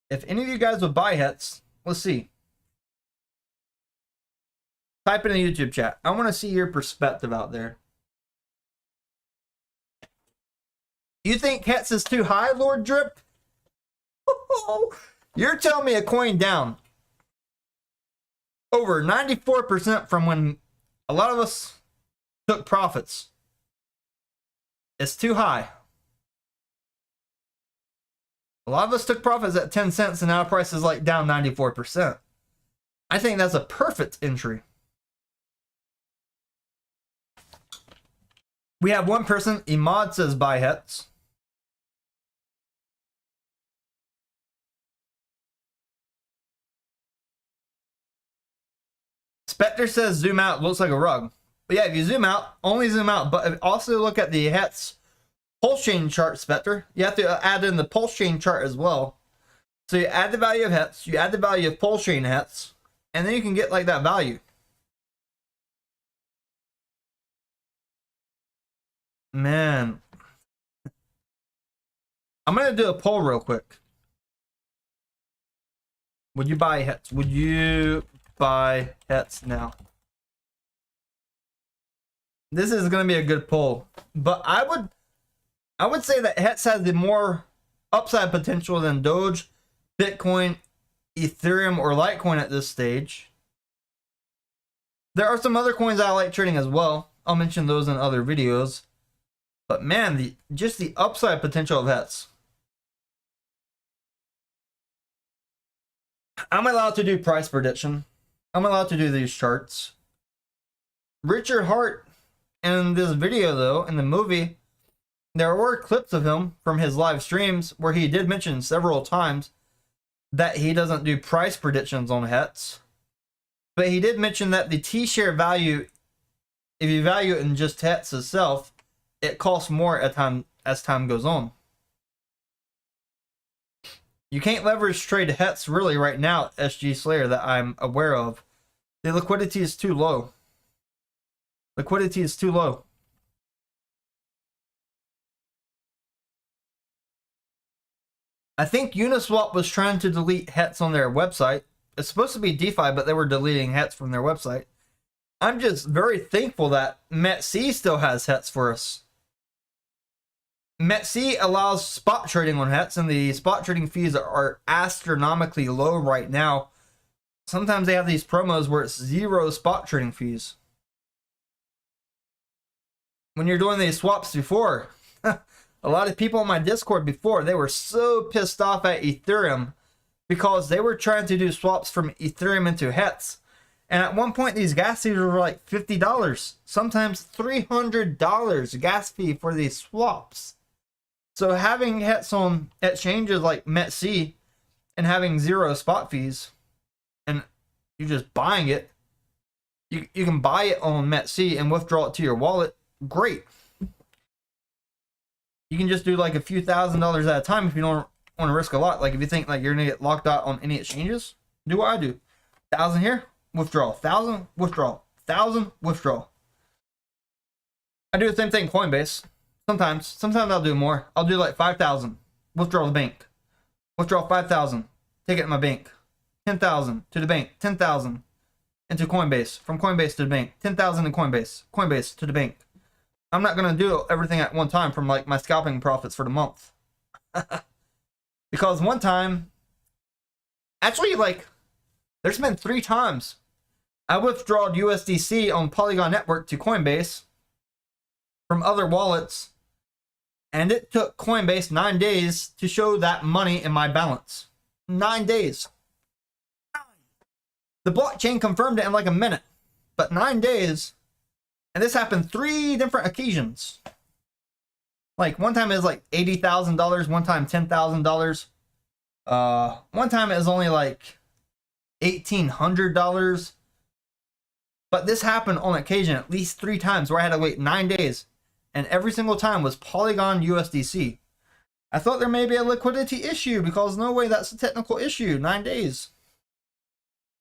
If any of you guys would buy HETS, let's see. Type it in the YouTube chat. I want to see your perspective out there. You think HETS is too high, Lord Drip? You're telling me a coin down over 94% from when a lot of us took profits. It's too high. A lot of us took profits at 10 cents and now price is like down 94%. I think that's a perfect entry. We have one person, Imad says buy HETS. Spectre says zoom out, looks like a rug. But yeah, if you zoom out, only zoom out. But also look at the HETS pulse chain chart, Spectre. You have to add in the pulse chain chart as well. So you add the value of HETS, you add the value of pulse chain HETS, and then you can get like that value. Man. I'm going to do a poll real quick. Would you buy HETS? Would you buy HETS now? This is going to be a good poll. But I would say that HETS has the more upside potential than Doge, Bitcoin, Ethereum, or Litecoin at this stage. There are some other coins I like trading as well. I'll mention those in other videos. But man, just the upside potential of HETS. I'm allowed to do price prediction. I'm allowed to do these charts. Richard Hart, in this video though, in the movie, there were clips of him from his live streams where he did mention several times that he doesn't do price predictions on HETS. But he did mention that the T-share value, if you value it in just HETS itself, it costs more as time goes on. You can't leverage trade HETS really right now, SG Slayer, that I'm aware of. The liquidity is too low. Liquidity is too low. I think Uniswap was trying to delete HETs on their website. It's supposed to be DeFi, but they were deleting HETs from their website. I'm just very thankful that METC still has HETs for us. METC allows spot trading on HETs, and the spot trading fees are astronomically low right now. Sometimes they have these promos where it's 0 spot trading fees. When you're doing these swaps before, a lot of people on my Discord before, they were so pissed off at Ethereum because they were trying to do swaps from Ethereum into HETs. And at one point, these gas fees were like $50, sometimes $300 gas fee for these swaps. So having HETs on exchanges like METC and having 0 spot fees, and you're just buying it, you can buy it on METC and withdraw it to your wallet. Great. You can just do like a few $1,000s at a time if you don't want to risk a lot. Like if you think like you're gonna get locked out on any exchanges, do what I do. 1,000 here, withdraw. 1,000, withdraw. 1,000, withdraw. I do the same thing in Coinbase. Sometimes I'll do more. I'll do like 5,000, withdraw the bank. Withdraw 5,000, take it in my bank. 10,000 to the bank. 10,000 into Coinbase. From Coinbase to the bank. 10,000 in Coinbase. Coinbase to the bank. I'm not going to do everything at one time from like my scalping profits for the month. Because one time, actually like, there's been 3 times I withdrawed USDC on Polygon Network to Coinbase from other wallets, and it took Coinbase 9 days to show that money in my balance. 9 days. The blockchain confirmed it in like a minute, but 9 days. And this happened 3 different occasions. Like one time it was like $80,000, one time $10,000. One time it was only like $1,800. But this happened on occasion at least 3 times where I had to wait 9 days. And every single time was Polygon USDC. I thought there may be a liquidity issue because no way that's a technical issue. 9 days.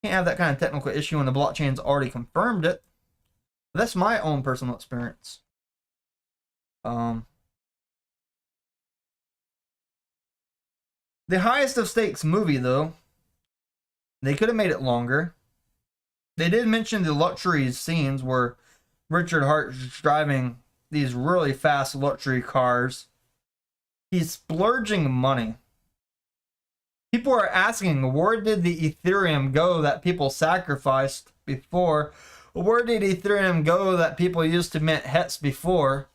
Can't have that kind of technical issue when the blockchain's already confirmed it. That's my own personal experience. The Highest of Stakes movie, though, they could have made it longer. They did mention the luxury scenes where Richard Hart's driving these really fast luxury cars. He's splurging money. People are asking, where did the Ethereum go that people sacrificed before? Where did Ethereum go that people used to mint HETs before?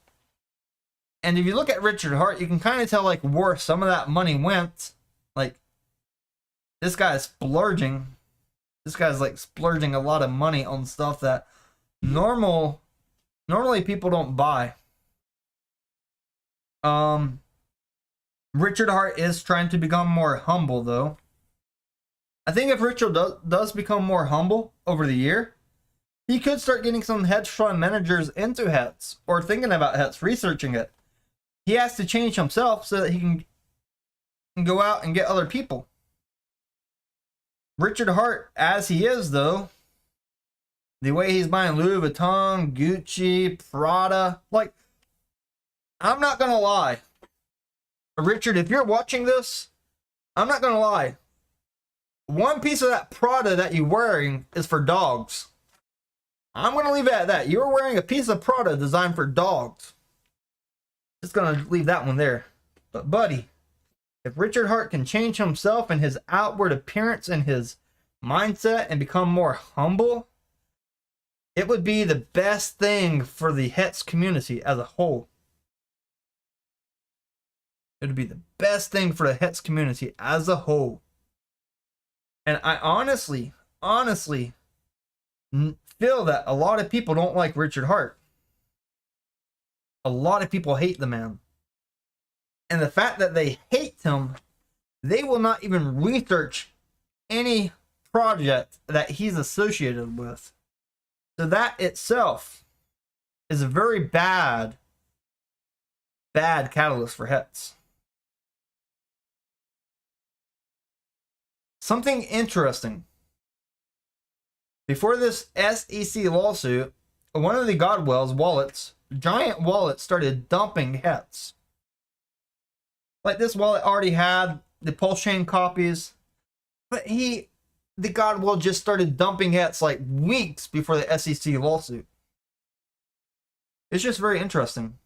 And if you look at Richard Hart, you can kind of tell like where some of that money went. Like, this guy is splurging. This guy's like splurging a lot of money on stuff that normally people don't buy. Richard Hart is trying to become more humble, though. I think if Richard does become more humble over the year, he could start getting some hedge fund managers into HETs or thinking about HETs, researching it. He has to change himself so that he can go out and get other people. Richard Hart, as he is, though, the way he's buying Louis Vuitton, Gucci, Prada, like, I'm not gonna lie. Richard, if you're watching this, I'm not gonna lie. One piece of that Prada that you're wearing is for dogs. I'm gonna leave it at that. You're wearing a piece of Prada designed for dogs. Just gonna leave that one there. But buddy, if Richard Hart can change himself and his outward appearance and his mindset and become more humble, it would be the best thing for the HETS community as a whole. It would be the best thing for the HETS community as a whole. And I honestly feel that a lot of people don't like Richard Hart. A lot of people hate the man. And the fact that they hate him, they will not even research any project that he's associated with. So that itself is a very bad catalyst for HETS. Something interesting. Before this SEC lawsuit, one of the Godwell's wallets, giant wallets, started dumping HETs. Like, this wallet already had the pulse chain copies. But the Godwill just started dumping hats like weeks before the SEC lawsuit. It's just very interesting.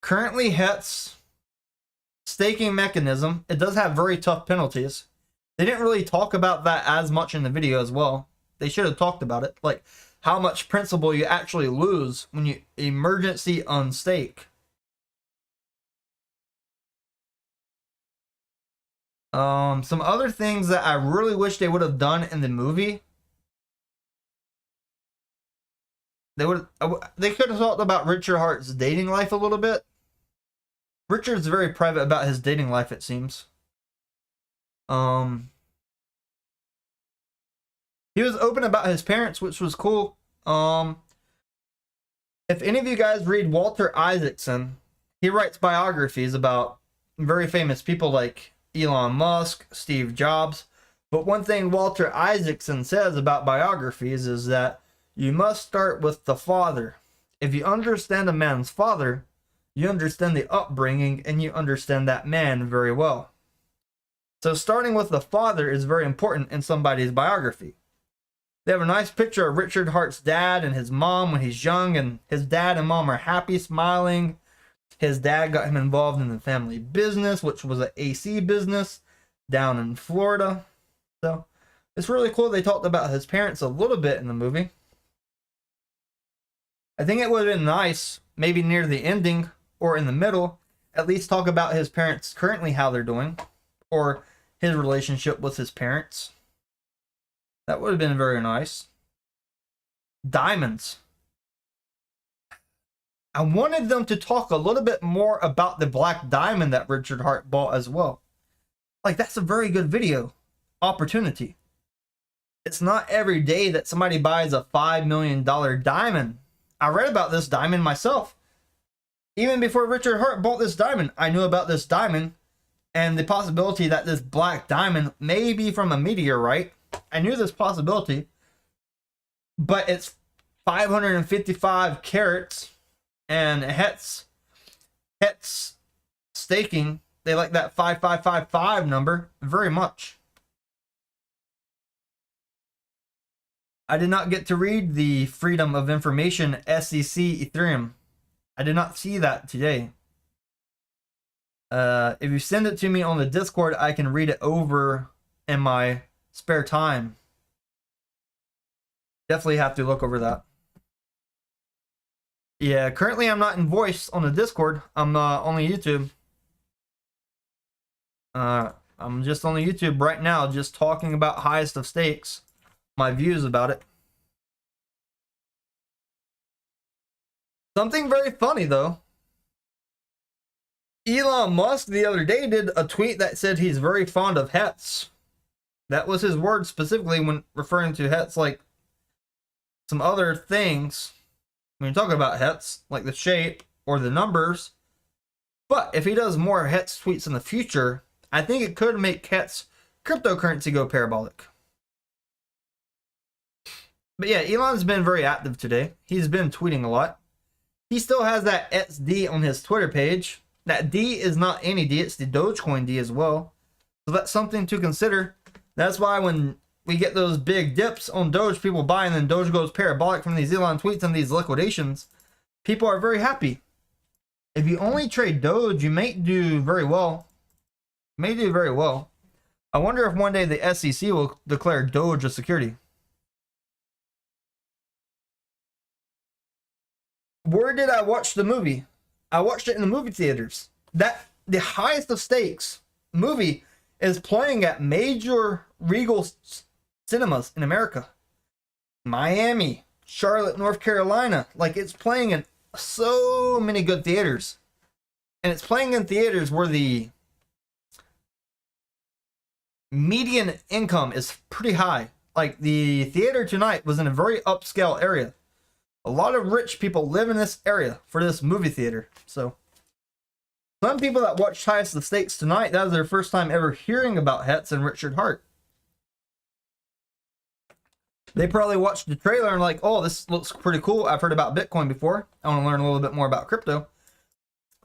Currently, Het's staking mechanism, it does have very tough penalties. They didn't really talk about that as much in the video as well. They should have talked about it, like how much principal you actually lose when you emergency unstake. Some other things that I really wish they would have done in the movie. They could have talked about Richard Hart's dating life a little bit. Richard's very private about his dating life, it seems. He was open about his parents, which was cool. If any of you guys read Walter Isaacson, he writes biographies about very famous people like Elon Musk, Steve Jobs. But one thing Walter Isaacson says about biographies is that you must start with the father. If you understand a man's father, you understand the upbringing and you understand that man very well. So starting with the father is very important in somebody's biography. They have a nice picture of Richard Hart's dad and his mom when he's young, and his dad and mom are happy, smiling. His dad got him involved in the family business, which was an AC business down in Florida. So it's really cool they talked about his parents a little bit in the movie. I think it would have been nice, maybe near the ending or in the middle, at least talk about his parents currently, how they're doing, or his relationship with his parents. That would have been very nice. Diamonds. I wanted them to talk a little bit more about the black diamond that Richard Hart bought as well. Like, that's a very good video opportunity. It's not every day that somebody buys a $5 million diamond. I read about this diamond myself. Even before Richard Hart bought this diamond, I knew about this diamond and the possibility that this black diamond may be from a meteorite. I knew this possibility, but it's 555 carats, and Het's staking, they like that 5555 number very much. I did not get to read the Freedom of Information SEC Ethereum. I did not see that today. If you send it to me on the Discord, I can read it over in my spare time. Definitely have to look over that. Yeah, currently I'm not in voice on the Discord. I'm on the YouTube. I'm just on the YouTube right now, just talking about highest of stakes, my views about it. Something very funny though. Elon Musk the other day did a tweet that said he's very fond of hats. That was his word specifically when referring to hats, like some other things. When you're talking about hats, like the shape or the numbers. But if he does more hats tweets in the future, I think it could make hats cryptocurrency go parabolic. But yeah, Elon's been very active today. He's been tweeting a lot. He still has that XD on his Twitter page. That D is not any D, it's the Dogecoin D as well. So that's something to consider. That's why when we get those big dips on Doge, people buy, and then Doge goes parabolic from these Elon tweets and these liquidations, people are very happy. If you only trade Doge, you may do very well. May do very well. I wonder if one day the SEC will declare Doge a security. Where did I watch the movie? I watched it in the movie theaters. That the highest of stakes movie is playing at major Regal cinemas in America. Miami, Charlotte, North Carolina. Like, it's playing in so many good theaters. And it's playing in theaters where the median income is pretty high. Like, the theater tonight was in a very upscale area. A lot of rich people live in this area for this movie theater. So some people that watched Highest of Stakes tonight, that was their first time ever hearing about Hetz and Richard Hart. They probably watched the trailer and like, oh, this looks pretty cool. I've heard about Bitcoin before. I want to learn a little bit more about crypto.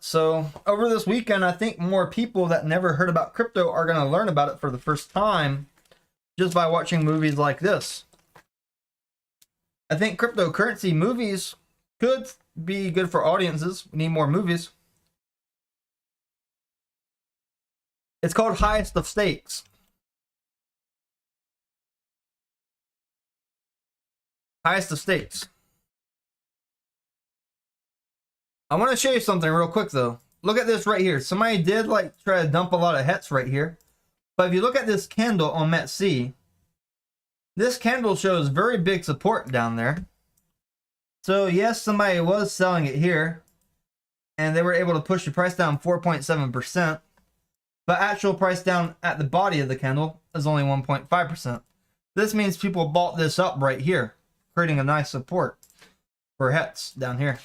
So over this weekend, I think more people that never heard about crypto are going to learn about it for the first time just by watching movies like this. I think cryptocurrency movies could be good for audiences. We need more movies. It's called Highest of Stakes. Highest of Stakes. I want to show you something real quick though. Look at this right here. Somebody did like try to dump a lot of hets right here. But if you look at this candle on MET-C, this candle shows very big support down there. So yes, somebody was selling it here. And they were able to push the price down 4.7%. But actual price down at the body of the candle is only 1.5%. This means people bought this up right here, creating a nice support for hets down here.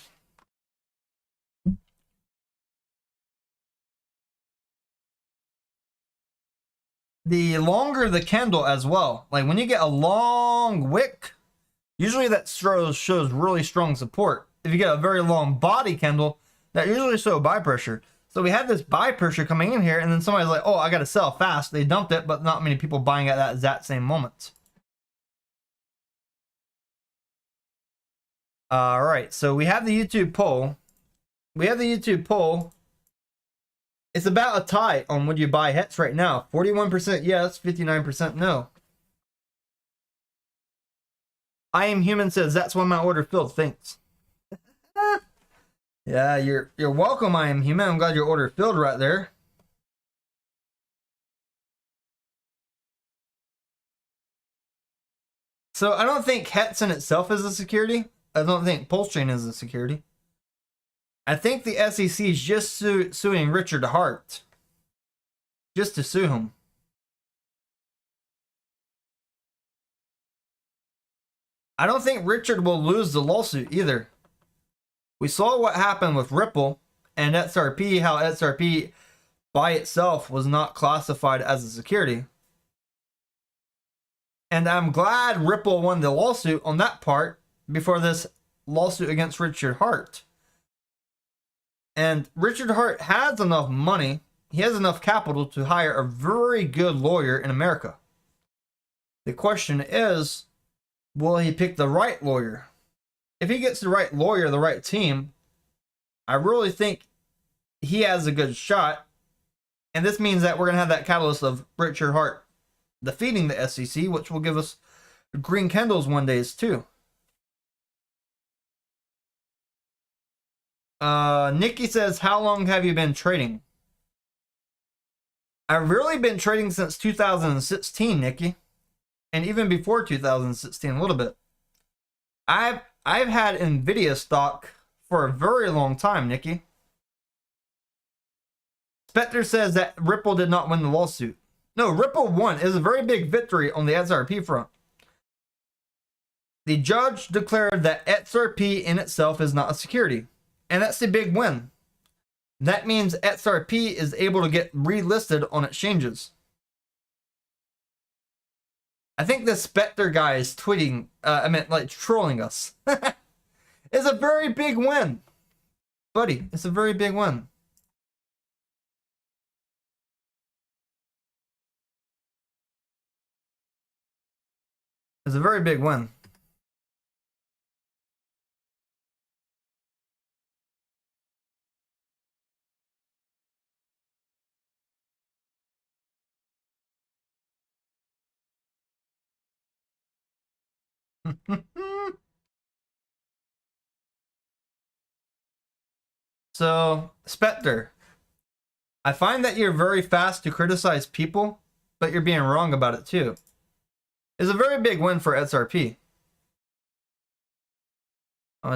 The longer the candle as well, like when you get a long wick, usually that shows really strong support. If you get a very long body candle, that usually shows buy pressure. So we had this buy pressure coming in here, and then somebody's like, oh, I got to sell fast. They dumped it, but not many people buying at that exact same moment. All right, so we have the YouTube poll. It's about a tie on would you buy hets right now. 41% yes, 59% no. I Am Human says, that's why my order filled. Thanks. Yeah, you're welcome, I Am Human. I'm glad your order filled right there. So I don't think hets in itself is a security. I don't think Pulse Chain is a security. I think the SEC is just suing Richard Hart. Just to sue him. I don't think Richard will lose the lawsuit either. We saw what happened with Ripple and XRP, how XRP by itself was not classified as a security. And I'm glad Ripple won the lawsuit on that part before this lawsuit against Richard Hart. And Richard Hart has enough money, he has enough capital to hire a very good lawyer in America. The question is, will he pick the right lawyer? If he gets the right lawyer, the right team, I really think he has a good shot. And this means that we're going to have that catalyst of Richard Hart defeating the SEC, which will give us green candles one days too. Nikki says, how long have you been trading? I've really been trading since 2016, Nikki. And even before 2016, a little bit. I've had Nvidia stock for a very long time, Nikki. Spectre says that Ripple did not win the lawsuit. No, Ripple won. It was a very big victory on the XRP front. The judge declared that XRP in itself is not a security. And that's the big win. That means XRP is able to get relisted on exchanges. I think the Spectre guy is tweeting, like trolling us. It's a very big win. Buddy, it's a very big win. It's a very big win. So, Spectre, I find that you're very fast to criticize people, but you're being wrong about it too. It's a very big win for XRP.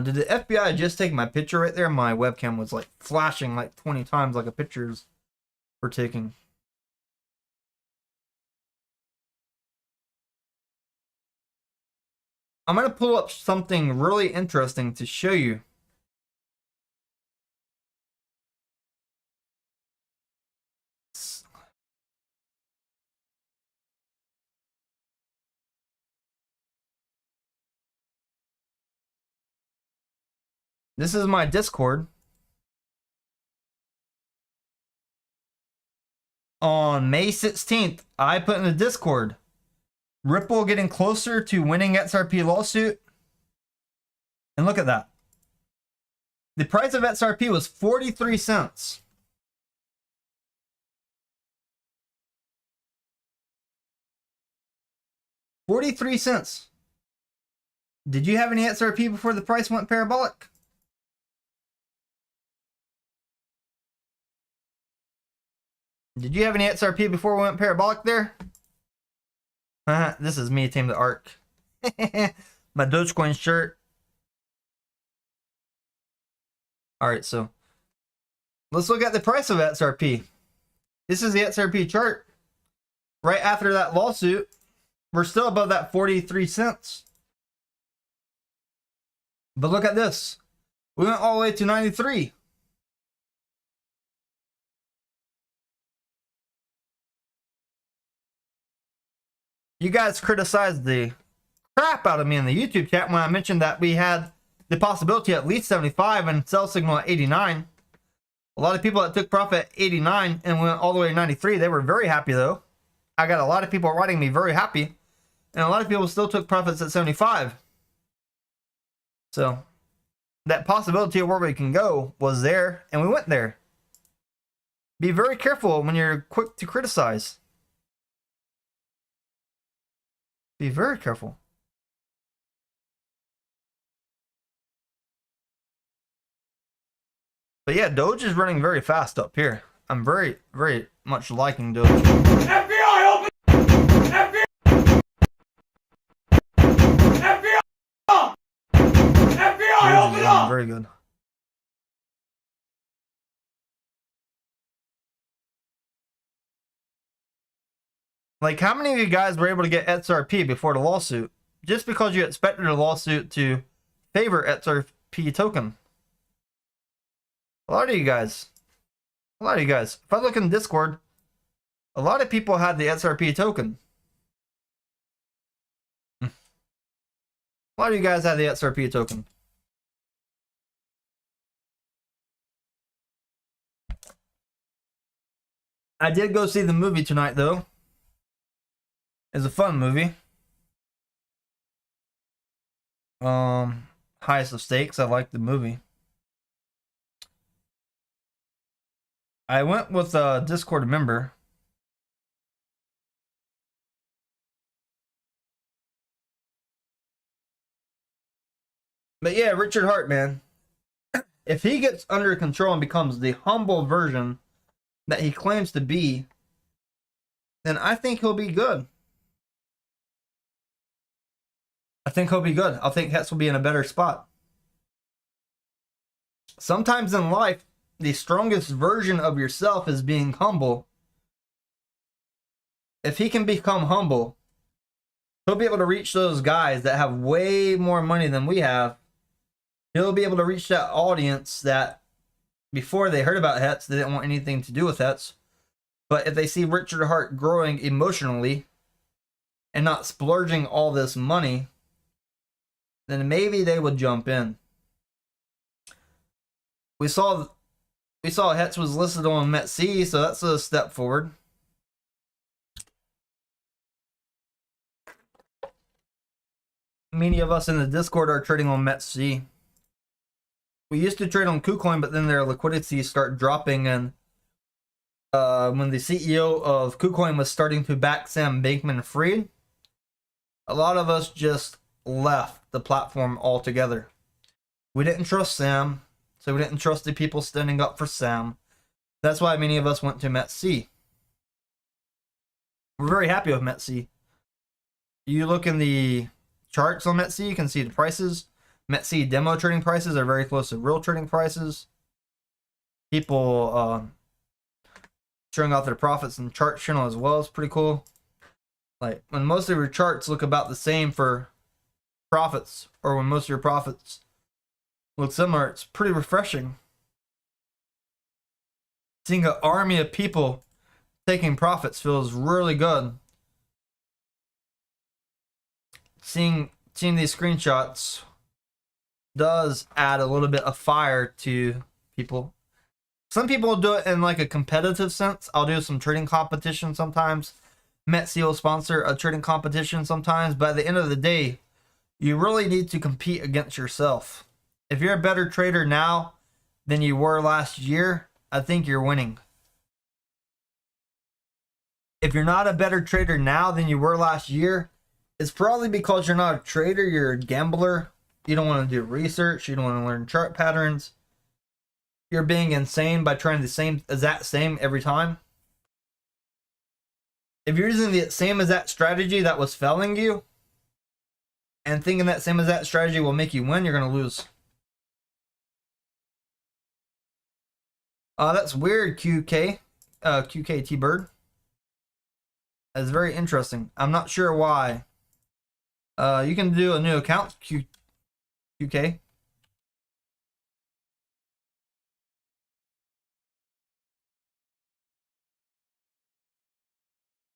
Did the FBI just take my picture right there? My webcam was like flashing like 20 times like a pictures were taking. I'm going to pull up something really interesting to show you. This is my Discord. On May 16th, I put in the Discord, Ripple getting closer to winning XRP lawsuit. And look at that. The price of XRP was 43 cents. $0.43. Did you have any XRP before the price went parabolic? Did you have any XRP before we went parabolic there? This is me, Tametheark. My Dogecoin shirt. Alright, so let's look at the price of XRP. This is the XRP chart. Right after that lawsuit, we're still above that 43 cents. But look at this. We went all the way to 93. You guys criticized the crap out of me in the YouTube chat when I mentioned that we had the possibility at least 75 and sell signal at 89. A lot of people that took profit at 89 and went all the way to 93, they were very happy though. I got a lot of people writing me very happy. And a lot of people still took profits at 75. So that possibility of where we can go was there, and we went there. Be very careful when you're quick to criticize. Be very careful. But yeah, Doge is running very fast up here. I'm very, very much liking Doge. FBI open! FBI! FBI! FBI open up! Very good. Like, how many of you guys were able to get XRP before the lawsuit? Just because you expected a lawsuit to favor XRP token. A lot of you guys. If I look in Discord, a lot of people had the XRP token. A lot of you guys had the XRP token. I did go see the movie tonight, though. It's a fun movie. Highest of Stakes. I liked the movie. I went with a Discord member. But yeah, Richard Hart, man. If he gets under control and becomes the humble version that he claims to be, then I think he'll be good. I think Hetz will be in a better spot. Sometimes in life, the strongest version of yourself is being humble. If he can become humble, he'll be able to reach those guys that have way more money than we have. He'll be able to reach that audience that before they heard about Hetz, they didn't want anything to do with Hetz. But if they see Richard Hart growing emotionally and not splurging all this money, then maybe they would jump in. We saw Hetz was listed on METC, so that's a step forward. Many of us in the Discord are trading on METC. We used to trade on KuCoin, but then their liquidity started dropping, and when the CEO of KuCoin was starting to back Sam Bankman-Fried, a lot of us just left the platform altogether. We didn't trust Sam, so we didn't trust the people standing up for Sam. That's why many of us went to METC. We're very happy with METC. You look in the charts on METC, you can see the prices. METC demo trading prices are very close to real trading prices. People showing off their profits in chart channel as well is pretty cool. Like when most of your charts look about the same for profits, or when most of your profits look similar, it's pretty refreshing. Seeing an army of people taking profits feels really good. Seeing these screenshots does add a little bit of fire to people. Some people do it in like a competitive sense. I'll do some trading competition sometimes. Metsi will sponsor a trading competition sometimes, but at the end of the day, you really need to compete against yourself. If you're a better trader now than you were last year, I think you're winning. If you're not a better trader now than you were last year, it's probably because you're not a trader, you're a gambler. You don't want to do research, you don't want to learn chart patterns. You're being insane by trying the same exact same every time. If you're using the same exact strategy that was failing you and thinking that same exact strategy will make you win, you're going to lose. That's weird, QKT Bird. That's very interesting. I'm not sure why. You can do a new account, QK.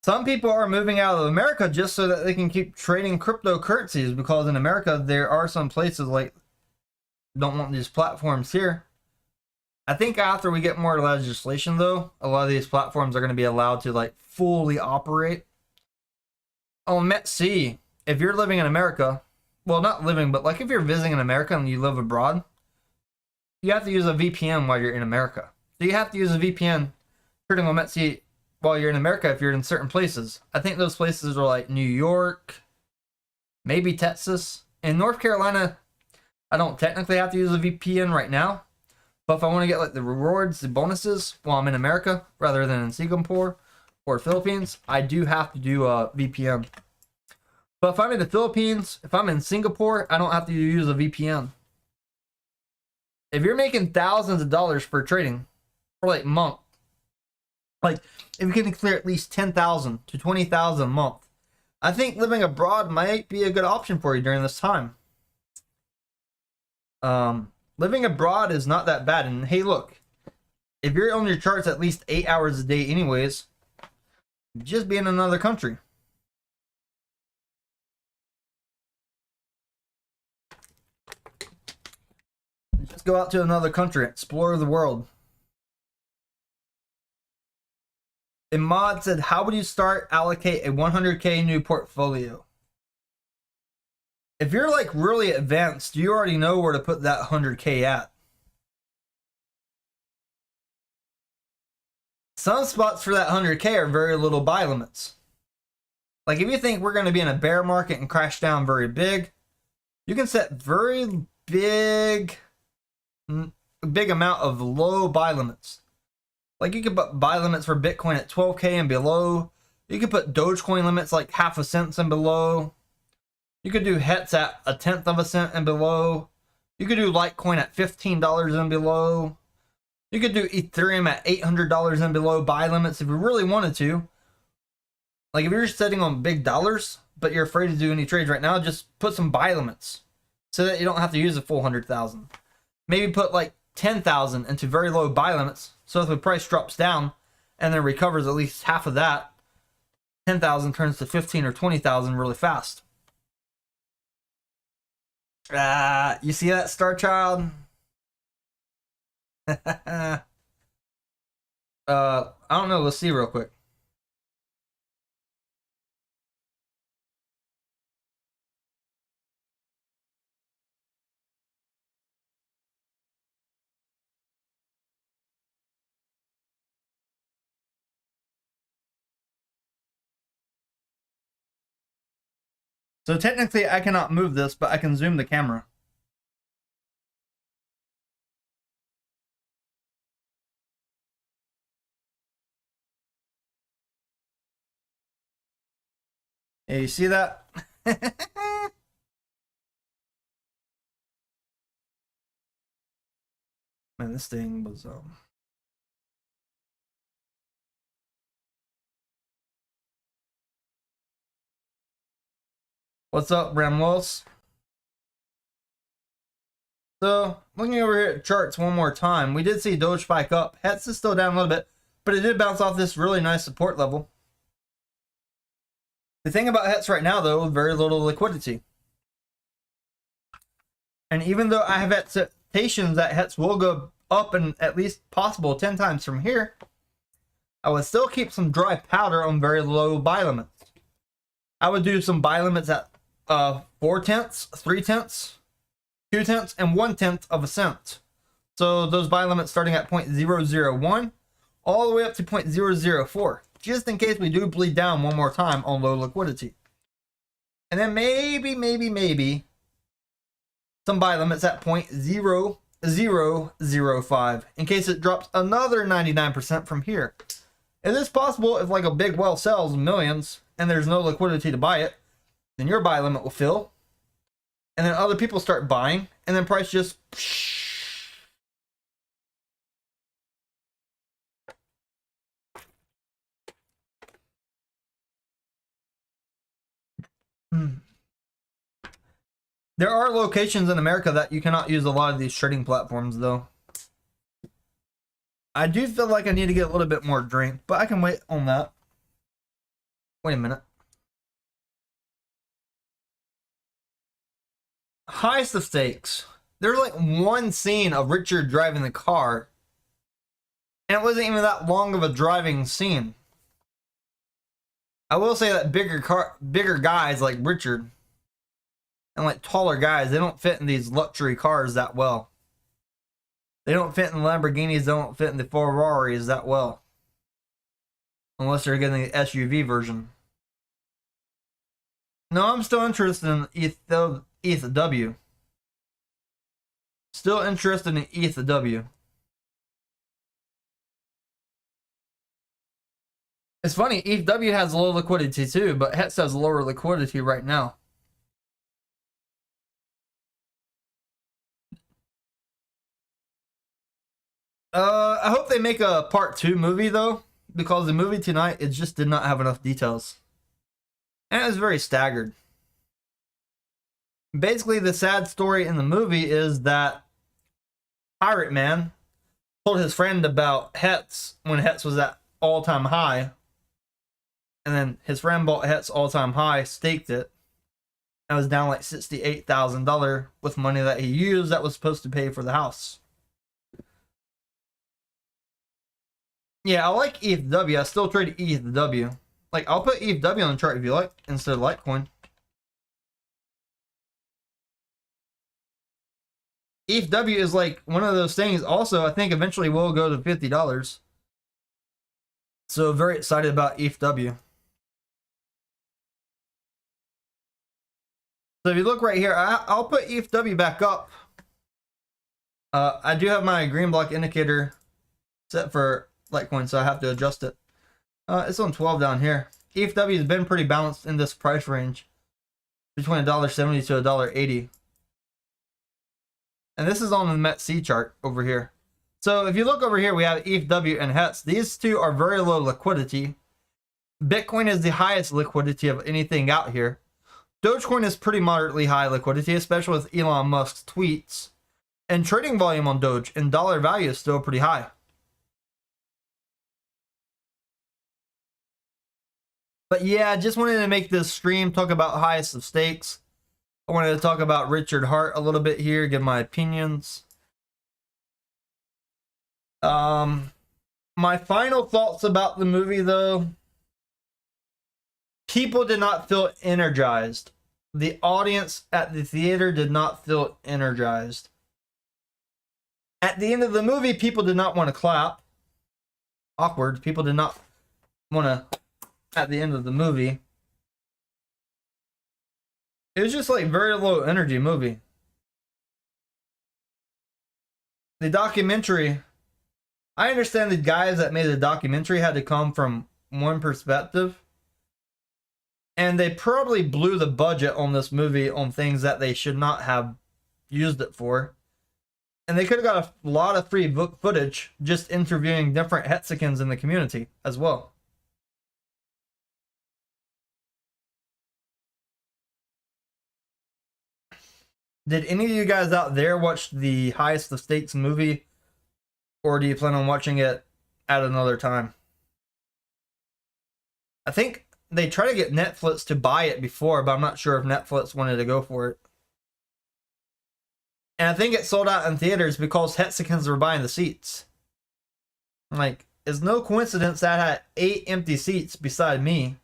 Some people are moving out of America just so that they can keep trading cryptocurrencies, because in America there are some places like don't want these platforms here. I think after we get more legislation though, a lot of these platforms are going to be allowed to like fully operate. Oh, Metsi, if you're living in America, well, not living, but like if you're visiting in America and you live abroad, you have to use a VPN while you're in America. So you have to use a VPN trading on Metsi while you're in America if you're in certain places. I think those places are like New York, maybe Texas. In North Carolina, I don't technically have to use a VPN right now, but if I want to get like the rewards, the bonuses while I'm in America rather than in Singapore or Philippines, I do have to do a VPN. But if I'm in the Philippines, if I'm in Singapore, I don't have to use a VPN. If you're making thousands of dollars for trading for like month, like if you can clear at least 10,000 to 20,000 a month, I think living abroad might be a good option for you during this time. Living abroad is not that bad. And hey, look, if you're on your charts at least 8 hours a day anyways, just be in another country. Just go out to another country, explore the world. Imad said, how would you start allocate a 100K new portfolio? If you're like really advanced, you already know where to put that 100K at. Some spots for that 100K are very little buy limits. Like if you think we're going to be in a bear market and crash down very big, you can set very big amount of low buy limits. Like you could put buy limits for Bitcoin at 12K and below. You could put Dogecoin limits like half a cent and below. You could do HETs at 1/10 of a cent and below. You could do Litecoin at $15 and below. You could do Ethereum at $800 and below buy limits if you really wanted to. Like if you're sitting on big dollars, but you're afraid to do any trades right now, just put some buy limits so that you don't have to use a full 100,000. Maybe put like 10,000 into very low buy limits. So if the price drops down and then recovers at least half of that, 10,000 turns to 15 or 20,000 really fast. You see that, Star Child? I don't know. Let's see real quick. So technically I cannot move this, but I can zoom the camera. Yeah, you see that? Man, this thing was What's up, Bramlos? So, looking over here at charts one more time, we did see Doge spike up. HETS is still down a little bit, but it did bounce off this really nice support level. The thing about HETS right now, though, very little liquidity. And even though I have expectations that HETS will go up and at least possible 10 times from here, I would still keep some dry powder on very low buy limits. I would do some buy limits at 4 tenths, 3 tenths, 2 tenths, and 1/10 of a cent. So those buy limits starting at 0.001 all the way up to 0.004, just in case we do bleed down one more time on low liquidity. And then maybe some buy limits at 0.0005 in case it drops another 99% from here. It is possible if like a big well sells millions and there's no liquidity to buy it, then your buy limit will fill. And then other people start buying, and then price just... There are locations in America that you cannot use a lot of these trading platforms, though. I do feel like I need to get a little bit more drink, but I can wait on that. Wait a minute. Highest of stakes. There's like one scene of Richard driving the car, and it wasn't even that long of a driving scene. I will say that bigger guys like Richard and like taller guys, they don't fit in these luxury cars that well. They don't fit in the Lamborghinis, they don't fit in the Ferraris that well. Unless they're getting the SUV version. No, I'm still interested in ETH-W. Still interested in ETH-W. It's funny, ETH-W has low liquidity too, but HETS has lower liquidity right now. I hope they make a part 2 movie though, because the movie tonight, it just did not have enough details. And it was very staggered. Basically, the sad story in the movie is that Pirate Man told his friend about HETS when HETS was at all-time high. And then his friend bought HETS all-time high, staked it. And it was down like $68,000 with money that he used that was supposed to pay for the house. Yeah, I like ETH-W. I still trade ETH-W. Like, I'll put ETH-W on the chart if you like, instead of Litecoin. ETH-W is like one of those things. Also, I think eventually will go to $50. So, very excited about ETH-W. So, if you look right here, I'll put ETH-W back up. I do have my green block indicator set for Litecoin, so I have to adjust it. It's on 12 down here. ETH-W has been pretty balanced in this price range between $1.70 to $1.80. And this is on the MET-C chart over here. So if you look over here, we have ETH-W and HETS. These two are very low liquidity. Bitcoin is the highest liquidity of anything out here. Dogecoin is pretty moderately high liquidity, especially with Elon Musk's tweets. And trading volume on Doge and dollar value is still pretty high. But yeah, I just wanted to make this stream talk about highest of stakes. I wanted to talk about Richard Hart a little bit here, give my opinions. My final thoughts about the movie, though. People did not feel energized. The audience at the theater did not feel energized. At the end of the movie, people did not want to clap. Awkward. People did not want to at the end of the movie. It was just like very low energy movie. The documentary, I understand the guys that made the documentary had to come from one perspective. And they probably blew the budget on this movie on things that they should not have used it for. And they could have got a lot of free footage just interviewing different Hexicans in the community as well. Did any of you guys out there watch the highest of stakes movie? Or do you plan on watching it at another time? I think they tried to get Netflix to buy it before, but I'm not sure if Netflix wanted to go for it. And I think it sold out in theaters because Hexicans were buying the seats. Like, it's no coincidence that I had 8 empty seats beside me.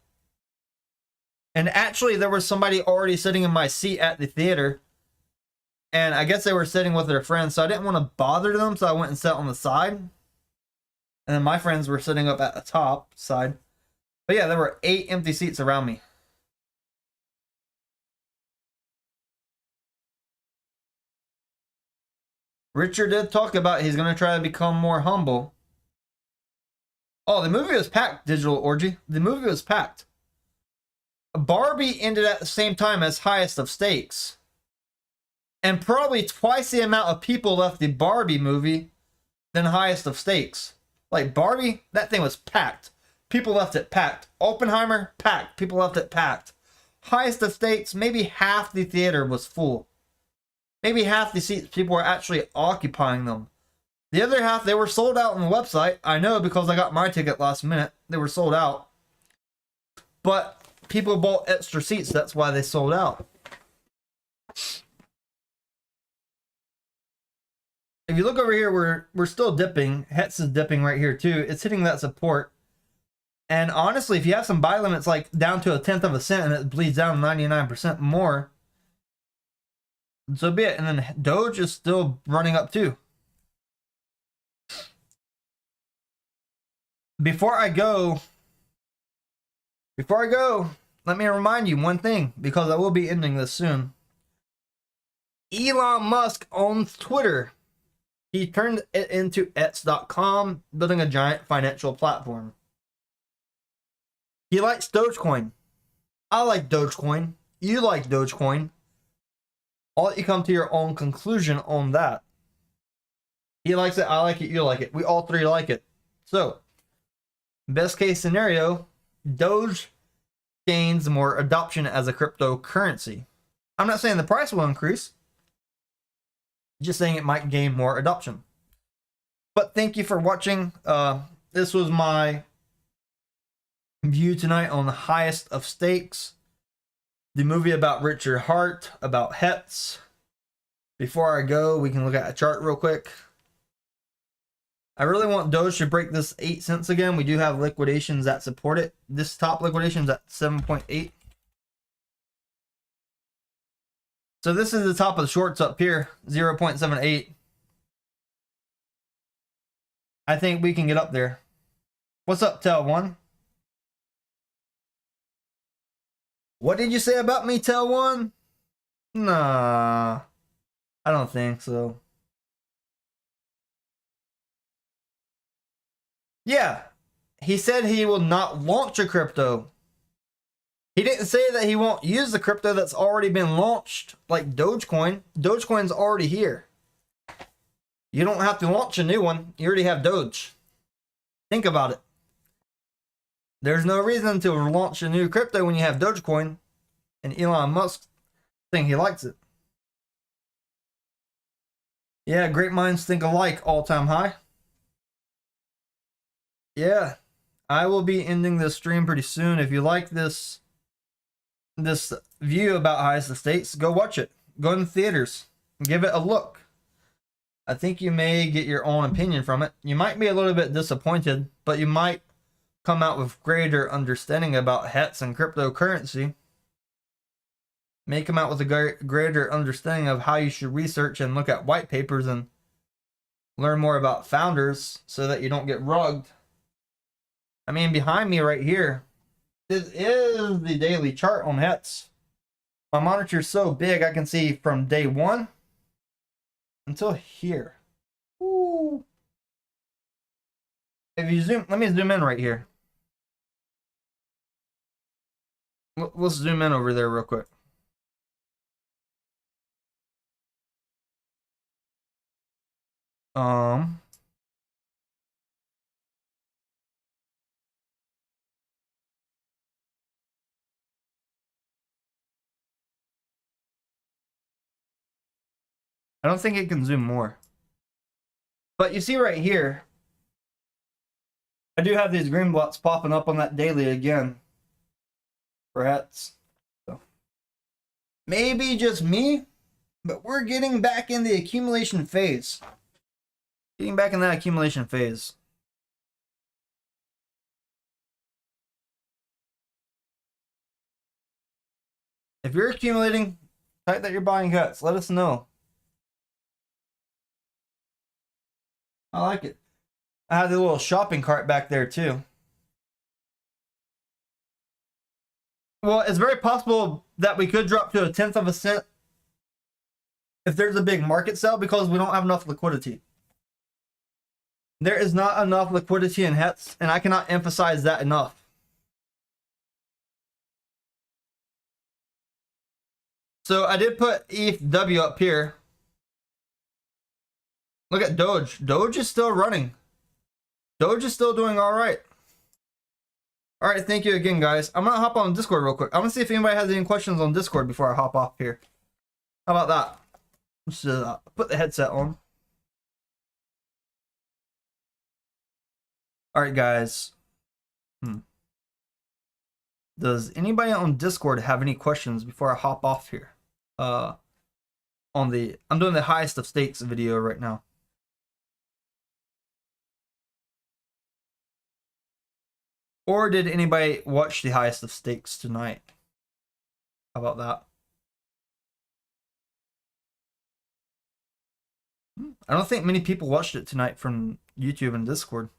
And actually, there was somebody already sitting in my seat at the theater. And I guess they were sitting with their friends, so I didn't want to bother them, so I went and sat on the side. And then my friends were sitting up at the top side. But yeah, there were 8 empty seats around me. Richard did talk about he's going to try to become more humble. Oh, the movie was packed, Digital Orgy. The movie was packed. Barbie ended at the same time as Highest of Stakes. And probably twice the amount of people left the Barbie movie than Highest of Stakes. Like Barbie, that thing was packed. People left it packed. Oppenheimer, packed. People left it packed. Highest of Stakes, maybe half the theater was full. Maybe half the seats, people were actually occupying them. The other half, they were sold out on the website. I know because I got my ticket last minute. They were sold out. But people bought extra seats. That's why they sold out. If you look over here, we're still dipping. Hetz is dipping right here too. It's hitting that support. And honestly, if you have some buy limits like down to 1/10 of a cent and it bleeds down 99% more, so be it. And then Doge is still running up too. Before I go, let me remind you one thing, because I will be ending this soon. Elon Musk owns Twitter. He turned it into X.com, building a giant financial platform. He likes Dogecoin. I like Dogecoin. You like Dogecoin. I'll let you come to your own conclusion on that. He likes it, I like it, you like it. We all three like it. So, best case scenario, Doge gains more adoption as a cryptocurrency. I'm not saying the price will increase. Just saying it might gain more adoption. But thank you for watching. This was my view tonight on the Highest of Stakes. The movie about Richard Hart, about Hetz. Before I go, we can look at a chart real quick. I really want Doge to break this 8 cents again. We do have liquidations that support it. This top liquidation is at 7.8. So this is the top of the shorts up here, 0.78. I think we can get up there. What's up, Tel1? What did you say about me, Tel1? Nah, I don't think so. Yeah, he said he will not launch a crypto. He didn't say that he won't use the crypto that's already been launched, like Dogecoin. Dogecoin's already here. You don't have to launch a new one. You already have Doge. Think about it. There's no reason to launch a new crypto when you have Dogecoin. And Elon Musk think he likes it. Yeah, great minds think alike, all-time high. Yeah, I will be ending this stream pretty soon. If you like this view about Highest of Stakes, go watch it. Go in the theaters. Give it a look. I think you may get your own opinion from it. You might be a little bit disappointed, but you might come out with greater understanding about Hetz and cryptocurrency. May come out with a greater understanding of how you should research and look at white papers and learn more about founders so that you don't get rugged. I mean, behind me right here, this is the daily chart on Hetz. My monitor's so big I can see from day 1 until here. Ooh. If you zoom, let me zoom in right here. Let's zoom in over there real quick. I don't think it can zoom more. But you see right here, I do have these green blots popping up on that daily again. Perhaps. So maybe just me, But we're getting back in the accumulation phase. Getting back in that accumulation phase. If you're accumulating, type that you're buying hets. Let us know. I like it. I have the little shopping cart back there too. Well, it's very possible that we could drop to a 1/10 of a cent if there's a big market sell because we don't have enough liquidity. There is not enough liquidity in hets, and I cannot emphasize that enough. So I did put ETH up here. Look at Doge. Doge is still running. Doge is still doing all right. All right, thank you again, guys. I'm gonna hop on Discord real quick. I'm gonna see if anybody has any questions on Discord before I hop off here. How about that? Let's put the headset on. All right, guys. Does anybody on Discord have any questions before I hop off here? I'm doing the highest of stakes video right now. Or did anybody watch the highest of stakes tonight? How about that? I don't think many people watched it tonight from YouTube and Discord.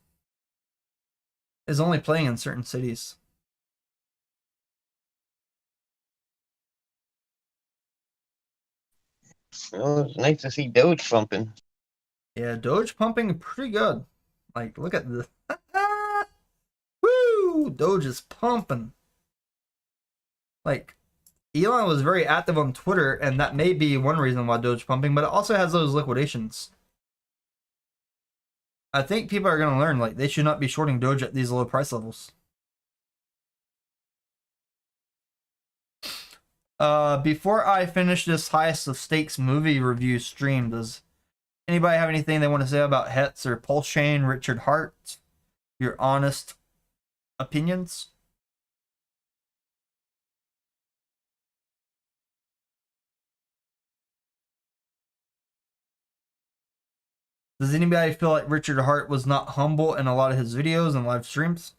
It's only playing in certain cities. Well, it's nice to see Doge pumping. Yeah, Doge pumping pretty good. Like, look at this. Woo! Doge is pumping. Like, Elon was very active on Twitter, and that may be one reason why Doge pumping, but it also has those liquidations. I think people are going to learn, like, they should not be shorting Doge at these low price levels. Before I finish this highest of stakes movie review stream, does anybody have anything they want to say about Hetz or Pulse Chain, Richard Hart? Your honest opinions? Does anybody feel like Richard Hart was not humble in a lot of his videos and live streams?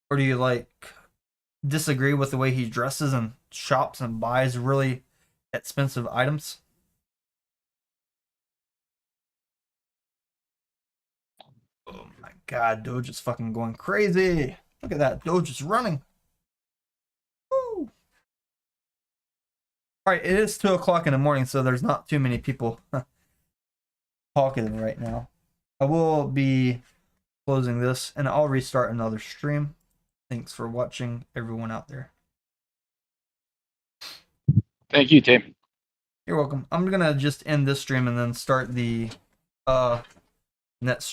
Or do you like disagree with the way he dresses and shops and buys really expensive items? Oh my god, Doge is fucking going crazy. Look at that, Doge is running. Woo. Alright, it is 2 o'clock in the morning, so there's not too many people talking right now. I will be closing this, and I'll restart another stream. Thanks for watching, everyone out there. Thank you, Tim. You're welcome. I'm gonna just end this stream and then start the next